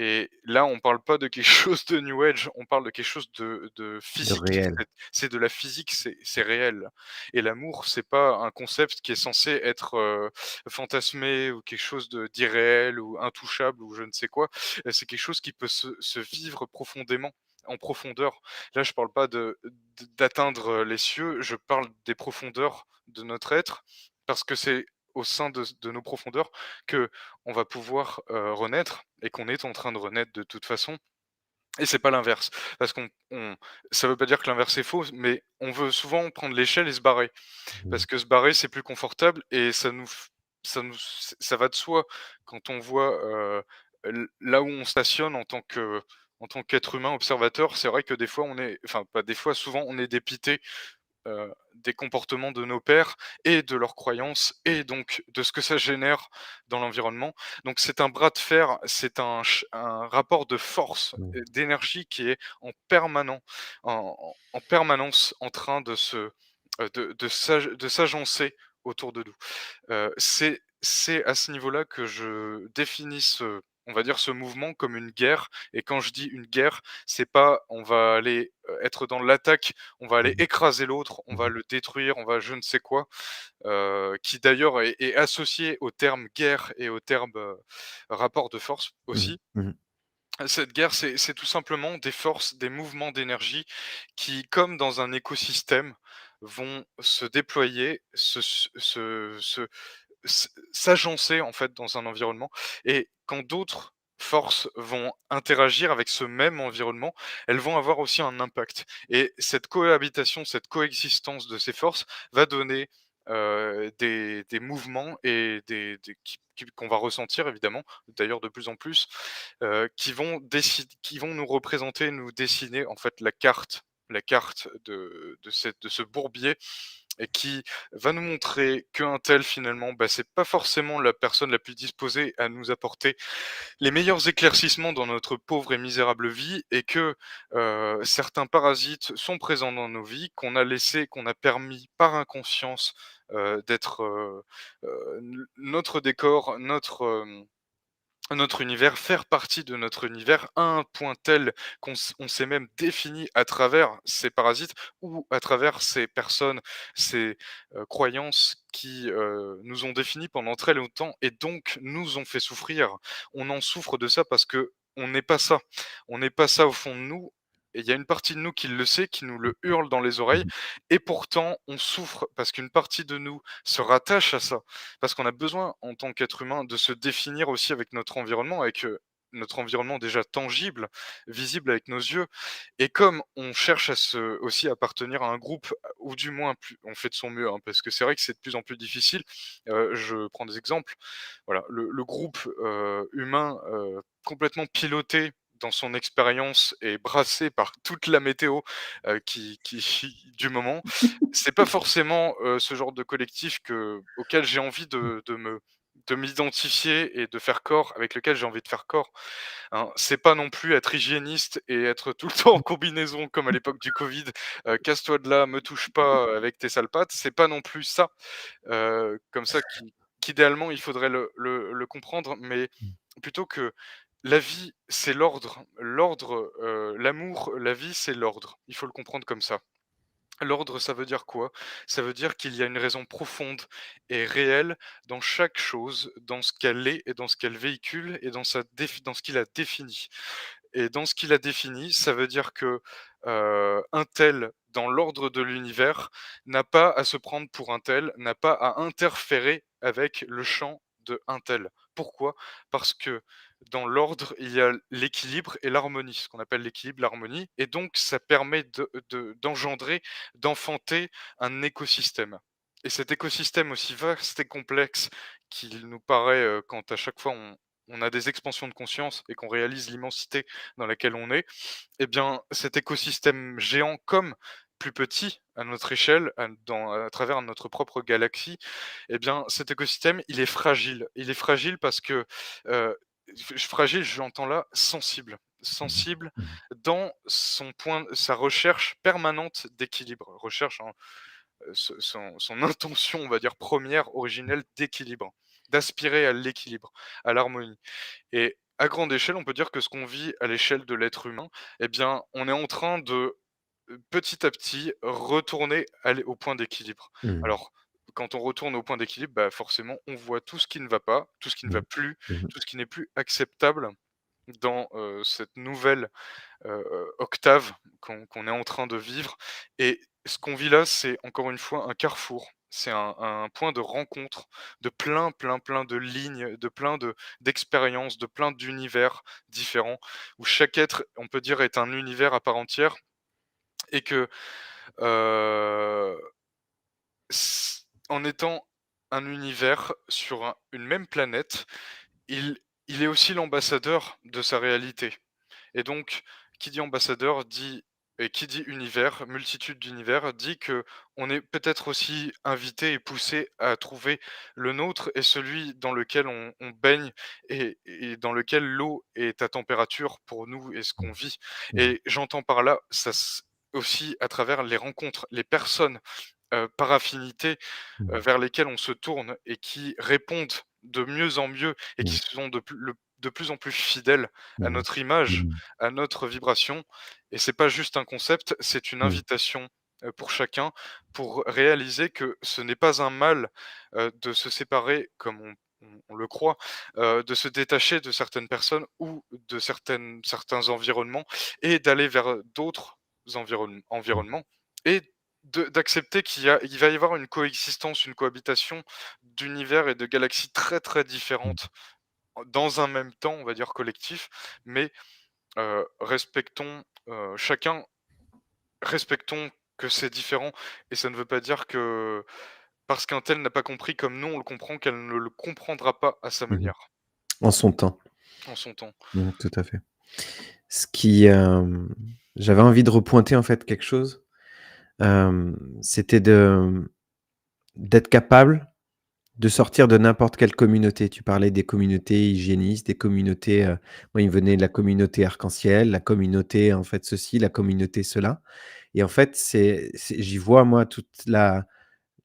Et là, on parle pas de quelque chose de new age, on parle de quelque chose de De physique. réel. C'est de la physique, c'est réel. Et l'amour, c'est pas un concept qui est censé être, fantasmé ou quelque chose d'irréel ou intouchable ou je ne sais quoi. C'est quelque chose qui peut se vivre profondément, en profondeur. Là, je parle pas d'atteindre, les cieux, je parle des profondeurs de notre être, parce que c'est au sein de nos profondeurs que on va pouvoir, renaître et qu'on est en train de renaître de toute façon et c'est pas l'inverse. Parce qu'on ça veut pas dire que l'inverse est faux, mais on veut souvent prendre l'échelle et se barrer. Mmh. Parce que se barrer, c'est plus confortable et ça va de soi quand on voit, là où on stationne en tant qu'être humain observateur. C'est vrai que des fois on est enfin pas des fois, souvent on est dépité des comportements de nos pères et de leurs croyances et donc de ce que ça génère dans l'environnement. Donc c'est un bras de fer, c'est un rapport de force Mmh. et d'énergie qui est en permanence en train de s'agencer autour de nous. C'est à ce niveau-là que je définis on va dire ce mouvement comme une guerre et quand je dis une guerre, c'est pas on va aller, être dans l'attaque, on va aller Mmh. écraser l'autre, on va Mmh. le détruire, on va je ne sais quoi, qui d'ailleurs est associé au terme guerre et au terme, rapport de force Mmh. aussi. Mmh. Cette guerre, c'est tout simplement des forces, des mouvements d'énergie qui, comme dans un écosystème, vont se déployer, s'agencer en fait dans un environnement et quand d'autres forces vont interagir avec ce même environnement, elles vont avoir aussi un impact et cette cohabitation, cette coexistence de ces forces va donner, des mouvements et des qu'on va ressentir évidemment, d'ailleurs de plus en plus, qui vont nous représenter, nous dessiner en fait la carte de ce bourbier et qui va nous montrer qu'un tel finalement, bah, c'est pas forcément la personne la plus disposée à nous apporter les meilleurs éclaircissements dans notre pauvre et misérable vie et que, certains parasites sont présents dans nos vies, qu'on a permis par inconscience, d'être, notre décor, notre univers, faire partie de notre univers à un point tel on s'est même défini à travers ces parasites ou à travers ces personnes, ces, croyances qui, nous ont définis pendant très longtemps et donc nous ont fait souffrir. On en souffre de ça parce que on n'est pas ça. On n'est pas ça au fond de nous et il y a une partie de nous qui le sait, qui nous le hurle dans les oreilles Mmh. et pourtant on souffre parce qu'une partie de nous se rattache à ça. Parce qu'on a besoin, en tant qu'être humain, de se définir aussi avec notre environnement, avec, notre environnement déjà tangible, visible avec nos yeux et comme on cherche aussi à appartenir à un groupe, ou du moins plus on fait de son mieux, hein, parce que c'est vrai que c'est de plus en plus difficile. Je prends des exemples. Voilà, le groupe, humain, complètement piloté dans son expérience et brassé par toute la météo, qui du moment. C'est pas forcément, ce genre de collectif auquel j'ai envie de m'identifier et de faire corps avec lequel j'ai envie de faire corps, hein. C'est pas non plus être hygiéniste et être tout le temps en combinaison comme à l'époque du covid, «Casse-toi de là, me touche pas, avec tes sales pattes», c'est pas non plus ça, comme ça qu'idéalement il faudrait le comprendre, mais plutôt que la vie, c'est l'ordre, l'amour, la vie, c'est l'ordre. Il faut le comprendre comme ça. L'ordre, ça veut dire quoi? Ça veut dire qu'il y a une raison profonde et réelle dans chaque chose, dans ce qu'elle est et dans ce qu'elle véhicule et dans ce qu'il a défini. Et dans ce qu'il a défini, ça veut dire que, un tel, dans l'ordre de l'univers, n'a pas à se prendre pour un tel, n'a pas à interférer avec le champ de un tel. Pourquoi? Parce que dans l'ordre, il y a l'équilibre et l'harmonie, ce qu'on appelle l'équilibre, l'harmonie et donc ça permet d'engendrer, d'enfanter un écosystème et cet écosystème aussi vaste et complexe qu'il nous paraît, quand à chaque fois on a des expansions de conscience et qu'on réalise l'immensité dans laquelle on est, eh bien, cet écosystème géant comme plus petit à notre échelle, à travers notre propre galaxie, eh bien, cet écosystème, il est fragile. Il est fragile parce que, fragile, j'entends là sensible. Mmh. Sensible Mmh. dans sa recherche permanente d'équilibre. Recherche, hein, son intention, on va dire, première, originelle d'équilibre, d'aspirer à l'équilibre, à l'harmonie. Et à grande échelle, on peut dire que ce qu'on vit à l'échelle de l'être humain, eh bien, on est en train de, petit à petit, retourner au point d'équilibre. Mmh. Alors, quand on retourne au point d'équilibre, bah, forcément, on voit tout ce qui ne va pas, tout ce qui ne va Mmh. plus, Mmh mh. tout ce qui n'est plus acceptable dans, cette nouvelle octave qu'on est en train de vivre et ce qu'on vit là, c'est encore une fois un carrefour. C'est un point de rencontre de plein, plein, plein de lignes, de plein d'expériences, de plein d'univers différents où chaque être, on peut dire, est un univers à part entière et que, heu, en étant un univers sur une même planète, il est aussi l'ambassadeur de sa réalité. Et donc, qui dit ambassadeur dit et qui dit univers, multitude d'univers, dit que on est peut-être aussi invité et poussé à trouver le nôtre et celui dans lequel on baigne et dans lequel l'eau est à température pour nous et ce qu'on vit. Mmh. Et j'entends par là, aussi à travers les rencontres, les personnes par affinité, Mmh. vers lesquels on se tourne et qui répondent de mieux en mieux et qui Mmh. sont de plus en plus fidèles à Mmh. notre image, Mmh. à notre vibration et c'est pas juste un concept, c'est une Mmh. invitation, pour chacun, pour réaliser que ce n'est pas un mal, de se séparer comme on le croit, de se détacher de certaines personnes ou de certains environnements et d'aller vers, d'autres Mmh. environnements et d'accepter il va y avoir une coexistence, une cohabitation d'univers et de galaxies très, très Mmh. différentes dans un même temps, on va dire collectif, mais respectons, chacun respectons que c'est différent et ça ne veut pas dire que parce qu'un tel n'a pas compris comme nous on le comprend, qu'elle ne le comprendra pas à sa Mmh. manière, En son temps. en son temps. Mmh, tout à fait. Ce qui, j'avais envie de repointer en fait quelque chose, c'était d'être capable de sortir de n'importe quelle communauté. Tu parlais des communautés hygiénistes, des communautés, moi, il me venait de la communauté arc-en-ciel, la communauté, en fait, ceci, la communauté cela et en fait, j'y vois, moi, toute la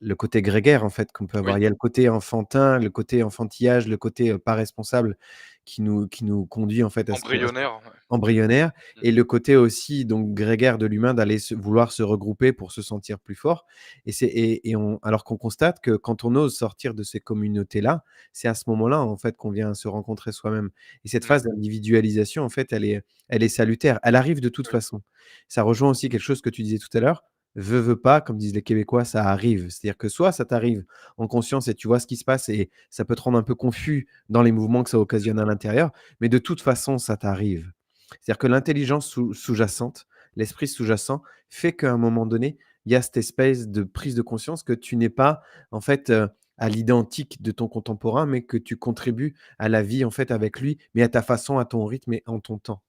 le côté grégaire, en fait, qu'on peut avoir. Oui, Il y a le côté enfantin, le côté enfantillage, le côté, pas responsable qui nous conduit, en fait, à ce embryonnaire, ouais. embryonnaire Mmh, et le côté aussi donc grégaire de l'humain d'aller vouloir se regrouper pour se sentir plus fort et on alors qu'on constate que quand on ose sortir de ces communautés-là, c'est à ce moment-là, en fait, qu'on vient se rencontrer soi-même et cette mmh, phase d'individualisation, en fait, elle est salutaire. Elle arrive de toute oui, façon. Ça rejoint aussi quelque chose que tu disais tout à l'heure, veut pas, comme disent les Québécois, ça arrive. C'est-à-dire que soit ça t'arrive en conscience et tu vois ce qui se passe et ça peut te rendre un peu confus dans les mouvements que ça occasionne à l'intérieur, mais de toute façon, ça t'arrive. C'est-à-dire que l'intelligence sous-jacente, l'esprit sous-jacent fait qu'à un moment donné, il y a cette espèce de prise de conscience que tu n'es pas, en fait, à l'identique de ton contemporain, mais que tu contribues à la vie, en fait, avec lui, mais à ta façon, à ton rythme et en ton temps.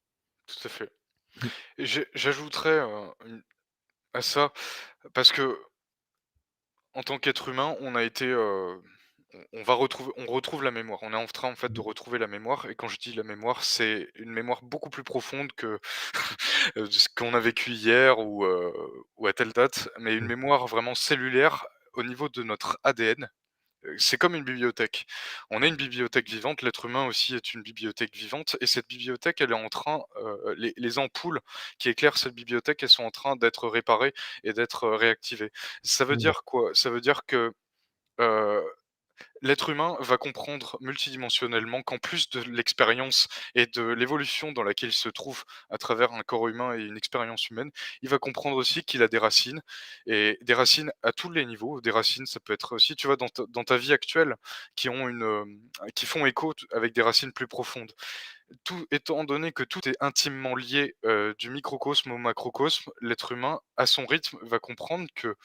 tout à fait Mmh. et j'ajouterais, une à ça, parce que en tant qu'être humain, on a été, on retrouve la mémoire. On est en train, en fait, de Mmh. retrouver la mémoire et quand je dis la mémoire, c'est une mémoire beaucoup plus profonde que, de ce qu'on a vécu hier ou à telle date, mais une Mmh. mémoire vraiment cellulaire au niveau de notre ADN. C'est comme une bibliothèque. On est une bibliothèque vivante, l'être humain aussi est une bibliothèque vivante et cette bibliothèque, elle est en train, les ampoules qui éclairent cette bibliothèque, elles sont en train d'être réparées et d'être, réactivées. Ça veut Mmh. dire quoi? Ça veut dire que, heu l'être humain va comprendre multidimensionnellement qu'en plus de l'expérience et de l'évolution dans laquelle il se trouve à travers un corps humain et une expérience humaine, il va comprendre aussi qu'il a des racines et des racines à tous les niveaux. Des racines, ça peut être aussi, tu vois, dans ta vie actuelle, qui font écho avec des racines plus profondes. Tout étant donné que tout est intimement lié, du microcosme au macrocosme, l'être humain, à son rythme, va comprendre que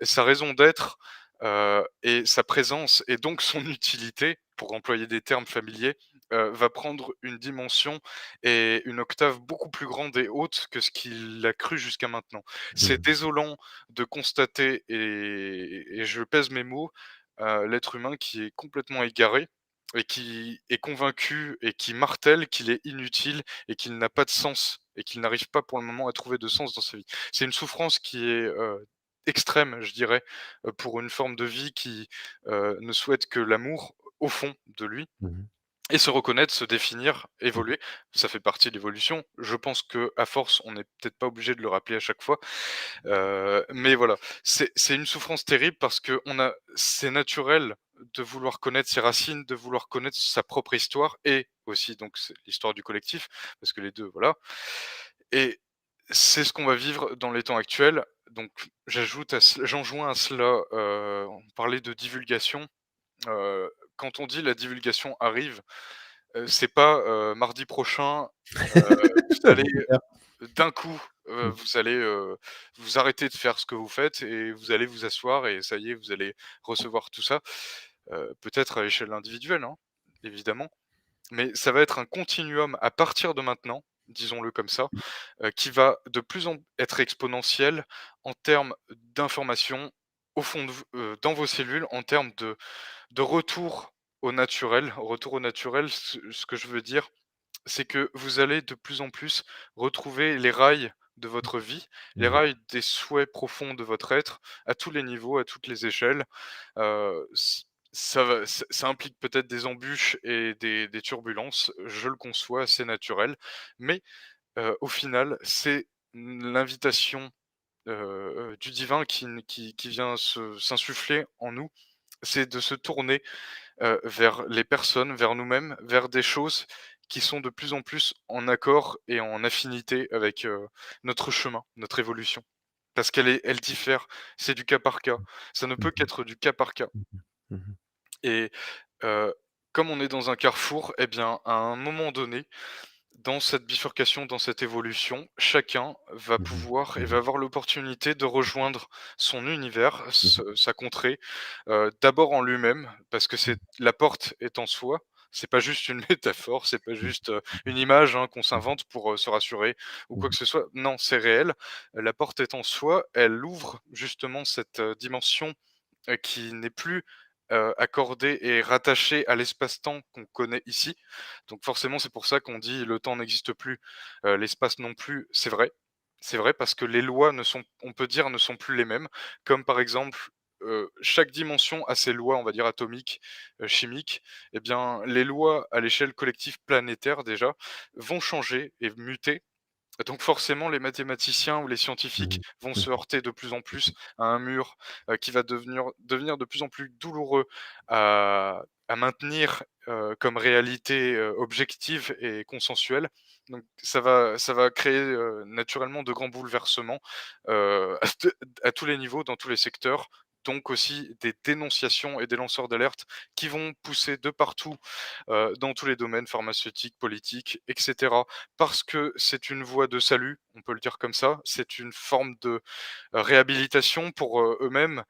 sa raison d'être, et sa présence et donc son utilité, pour employer des termes familiers, va prendre une dimension et une octave beaucoup plus grande et haute que ce qu'il a cru jusqu'à maintenant. C'est Mmh. désolant de constater et je pèse mes mots, l'être humain qui est complètement égaré et qui est convaincu et qui martèle qu'il est inutile et qu'il n'a pas de sens et qu'il n'arrive pas pour le moment à trouver de sens dans sa vie. C'est une souffrance qui est, extrême, je dirais, pour une forme de vie qui, ne souhaite que l'amour au fond de lui Mmh. et se reconnaître, se définir, évoluer. Ça fait partie de l'évolution. Je pense que à force, on n'est peut-être pas obligé de le rappeler à chaque fois, mais voilà, c'est une souffrance terrible parce que on a c'est naturel de vouloir connaître ses racines, de vouloir connaître sa propre histoire et aussi donc c'est l'histoire du collectif, parce que les 2 voilà et c'est ce qu'on va vivre dans les temps actuels. Donc j'enjoins à cela, on parlait de divulgation, quand on dit: «La divulgation arrive», c'est pas, mardi prochain, vous allez Super. d'un coup, Mmh. vous allez, vous arrêter de faire ce que vous faites et vous allez vous asseoir et ça y est, vous allez recevoir tout ça. Peut-être à l'échelle individuelle, hein, évidemment, mais ça va être un continuum à partir de maintenant, disons-le comme ça, qui va de plus en être exponentiel en termes d'informations au fond de dans vos cellules, en termes de retour au naturel. Retour au naturel, ce que je veux dire, c'est que vous allez de plus en plus retrouver les rails de votre vie, les Mmh. rails des souhaits profonds de votre être, à tous les niveaux, à toutes les échelles. Ç ça implique peut-être des embûches et des turbulences, je le conçois, c'est naturel. Mais, au final, c'est l'invitation, du divin qui vient s'insuffler en nous, c'est de se tourner vers les personnes, vers nous-mêmes, vers des choses qui sont de plus en plus en accord et en affinité avec, notre chemin, notre évolution. Parce elle diffère, c'est du cas par cas. Ça ne Mmh peut mh. qu'être du cas par cas Mmh mh. Mmh. et comme on est dans un carrefour et bien, à un moment donné, dans cette bifurcation, dans cette évolution, chacun va Mmh mh. pouvoir et Mmh va mh. avoir l'opportunité de rejoindre son univers, Mmh. sa contrée, d'abord en lui-même, parce que c'est la porte est en soi. C'est pas juste une métaphore, c'est pas Mmh. juste, Mmh. une image, hein, qu'on Mmh. s'invente pour, se rassurer ou quoi Mmh. que ce soit. Non, c'est réel. La porte est en soi, elle ouvre justement cette, dimension qui n'est plus, accordé et rattaché à l'espace-temps qu'on connaît ici. Donc forcément, c'est pour ça qu'on dit: «Le temps n'existe plus, l'espace non plus». C'est vrai. C'est vrai parce que les lois ne sont on peut dire, ne sont plus les mêmes. Comme par exemple, chaque dimension a ses lois, on va dire atomiques, chimiques. Et bien, les lois à l'échelle collective planétaire déjà, vont changer et muter donc forcément, les mathématiciens ou les Mmh scientifiques mh. vont Mmh. se heurter de plus en plus à un mur, qui va devenir de plus en plus douloureux à maintenir, comme réalité, objective et consensuelle. Donc ça va créer, naturellement de grands bouleversements, à tous les niveaux, dans tous les secteurs. Donc aussi des dénonciations et des lanceurs d'alerte qui vont pousser de partout, dans tous les domaines pharmaceutiques, politiques et cetera. Parce que c'est une voie de salut, on peut le dire comme ça. C'est une forme de, réhabilitation pour, eux-mêmes.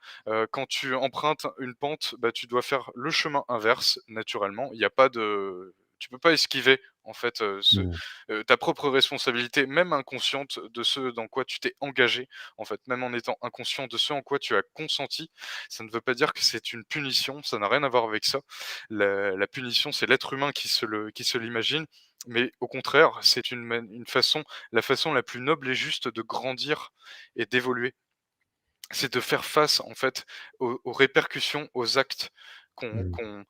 Quand tu empruntes une pente, bah, tu dois faire le chemin inverse naturellement. Il y a pas de tu peux pas esquiver en fait, Mmh. ta propre responsabilité, même inconsciente, de ce dans quoi tu t'es engagé, en fait. Même en étant inconscient de ce en quoi tu as consenti, ça ne veut pas dire que c'est une punition, ça n'a rien à voir avec ça. La punition, c'est l'être humain qui se l'imagine, mais au contraire, c'est une façon la façon la plus noble et juste de grandir et d'évoluer. C'est de faire face, en fait, aux répercussions, aux actes qu'on Mmh. qu'on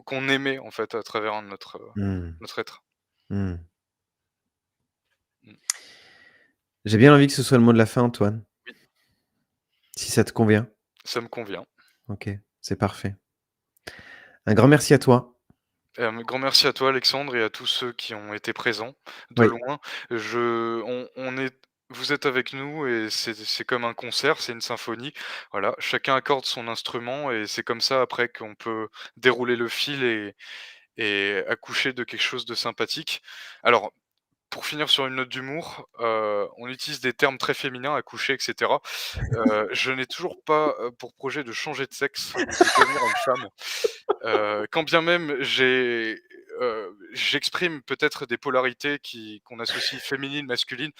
qu'on émet, en fait, à travers Mmh. notre être. Mmh. Mmh. J'ai bien envie que ce soit le mot de la fin, Antoine, Oui, si ça te convient. ça me convient. OK, c'est parfait. Un grand merci à toi. Un grand merci à toi Alexandre et à tous ceux qui ont été présents de Oui. loin. On est vous êtes avec nous et c'est comme un concert, c'est une symphonie. Voilà, chacun accorde son instrument et c'est comme ça après qu'on peut dérouler le fil et accoucher de quelque chose de sympathique. Alors pour finir sur une note d'humour, on utilise des termes très féminins, accoucher et cetera. Je n'ai toujours pas, pour projet de changer de sexe ou de devenir une femme. Quand bien même j'exprime peut-être des polarités qu'on associe féminines, masculines,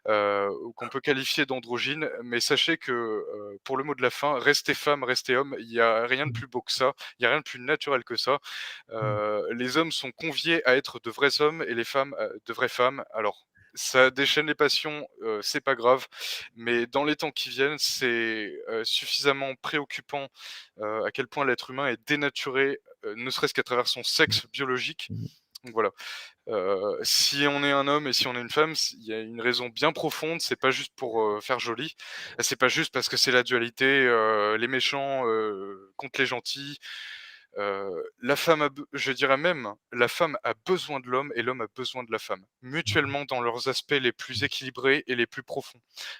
ou qu'on peut qualifier d'androgynes, mais sachez que, pour le mot de la fin, restez femme, restez homme, il y a rien de Mmh. plus beau que ça, il y a rien de plus naturel que ça. Mmh. Les hommes sont conviés à être de vrais hommes et les femmes, de vraies femmes. Alors ça déchaîne les passions, c'est pas grave, mais dans les temps qui viennent, c'est, suffisamment préoccupant, à quel point l'être humain est dénaturé ne serait-ce qu'à travers son sexe biologique. Mmh. Donc voilà, si on est un homme et si on est une femme, il y a une raison bien profonde, c'est pas juste pour, faire joli. C'est pas juste parce que c'est la dualité, les méchants, contre les gentils. La femme a be je dirais même, la femme a besoin de l'homme et l'homme a besoin de la femme, mutuellement dans leurs aspects les plus équilibrés et les plus profonds.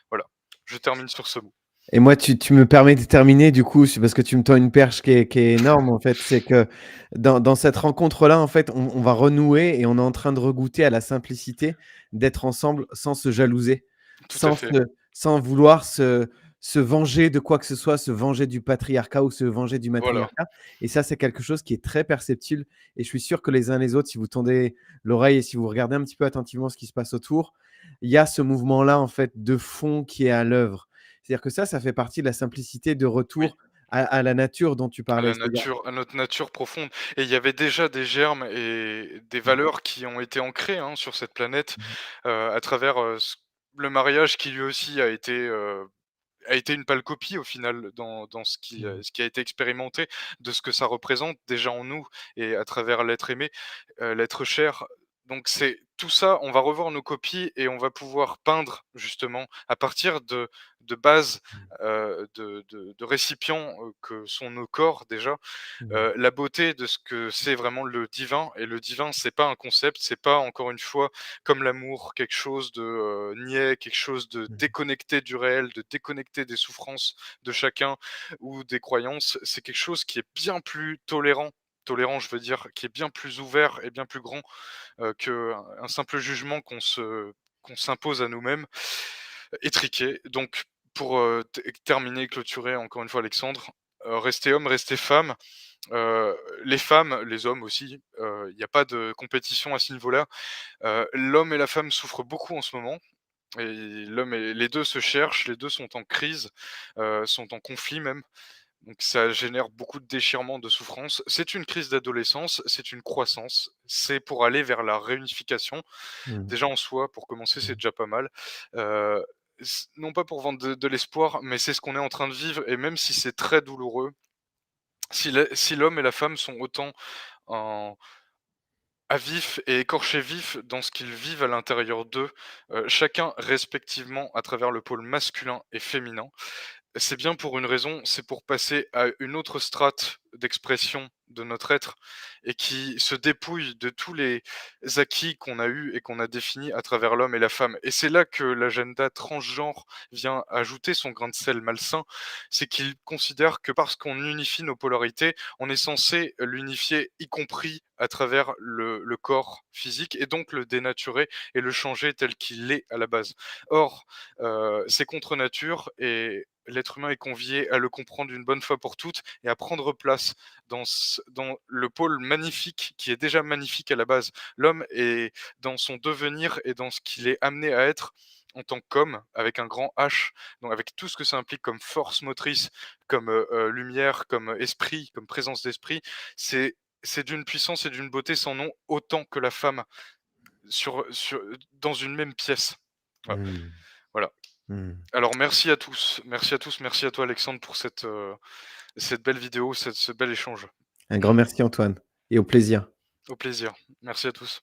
Voilà, je termine sur ce mot. Et moi, tu me permets de terminer du coup, c'est parce que tu me tends une perche qui est énorme en fait. C'est que dans cette rencontre-là, en fait, on va renouer et on est en train de regoûter à la simplicité d'être ensemble sans se jalouser, Tout à sans fait, sans vouloir se venger de quoi que ce soit, se venger du patriarcat ou se venger du voilà, matriarcat. Et ça, c'est quelque chose qui est très perceptible. Et je suis sûr que les uns les autres, si vous tendez l'oreille et si vous regardez un petit peu attentivement ce qui se passe autour, il y a ce mouvement-là en fait de fond qui est à l'œuvre. C'est-à-dire que ça fait partie de la simplicité de oui. retour à la nature dont tu À parlais. la C'est-à-dire nature, à notre nature profonde, et il y avait déjà des germes et des mmh, valeurs qui ont été ancrées, hein, sur cette planète, mmh, à travers, le mariage qui lui aussi a été une pâle copie au final dans mmh, ce qui a été expérimenté, de ce que ça représente déjà en nous et à travers l'être aimé, l'être cher. Donc c'est tout ça, on va revoir nos copies et on va pouvoir peindre justement à partir de bases, de récipients, que sont nos corps déjà, mmh, la beauté de ce que c'est vraiment le divin. Et le divin, c'est pas un concept, c'est pas encore une fois comme l'amour, quelque chose de, niais, quelque chose de mmh, déconnecté du réel, de déconnecté des souffrances de chacun ou des croyances. C'est quelque chose qui est bien plus tolérant je veux dire, qui est bien plus ouvert et bien plus grand, qu'un simple jugement qu'on s'impose à nous-mêmes, étriqué. Donc pour, terminer, clôturer encore une fois Alexandre, rester homme, rester femme. Les femmes, les hommes aussi, il y a pas de compétition à ce niveau-là. L'homme et la femme souffrent beaucoup en ce moment et l'homme et les 2 se cherchent, les 2 sont en crise, sont en conflit même. Donc ça génère beaucoup de déchirements, de souffrances. C'est une crise d'adolescence, c'est une croissance, c'est pour aller vers la réunification. mmh, Déjà en soi, pour commencer, c'est mmh, déjà pas mal. Heu, non pas pour vendre de l'espoir, mais c'est ce qu'on est en train de vivre et même si c'est très douloureux, si l'homme et la femme sont autant en à vif et écorchés vifs dans ce qu'ils vivent à l'intérieur d'eux, chacun respectivement à travers le pôle masculin et féminin. C'est bien pour une raison, c'est pour passer à une autre strate d'expression de notre être et qui se dépouille de tous les acquis qu'on a eus et qu'on a définis à travers l'homme et la femme. Et c'est là que l'agenda transgenre vient ajouter son grain de sel malsain, c'est qu'il considère que parce qu'on unifie nos polarités, on est censé l'unifier, y compris à travers le corps physique, et donc le dénaturer et le changer tel qu'il est à la base. Or, c'est contre nature et l'être humain est convié à le comprendre une bonne fois pour toutes et à prendre place dans le pôle magnifique qui est déjà magnifique à la base. L'homme est dans son devenir et dans ce qu'il est amené à être en tant qu'homme avec un grand H, donc avec tout ce que ça implique comme force motrice, comme, lumière, comme esprit, comme présence d'esprit. C'est d'une puissance et d'une beauté sans nom, autant que la femme dans une même pièce. Voilà. mmh, Voilà. mmh. Alors merci à tous. Merci à tous. Merci à toi Alexandre pour cette belle vidéo, ce bel échange. Un grand merci Antoine et au plaisir. Au plaisir. Merci à tous.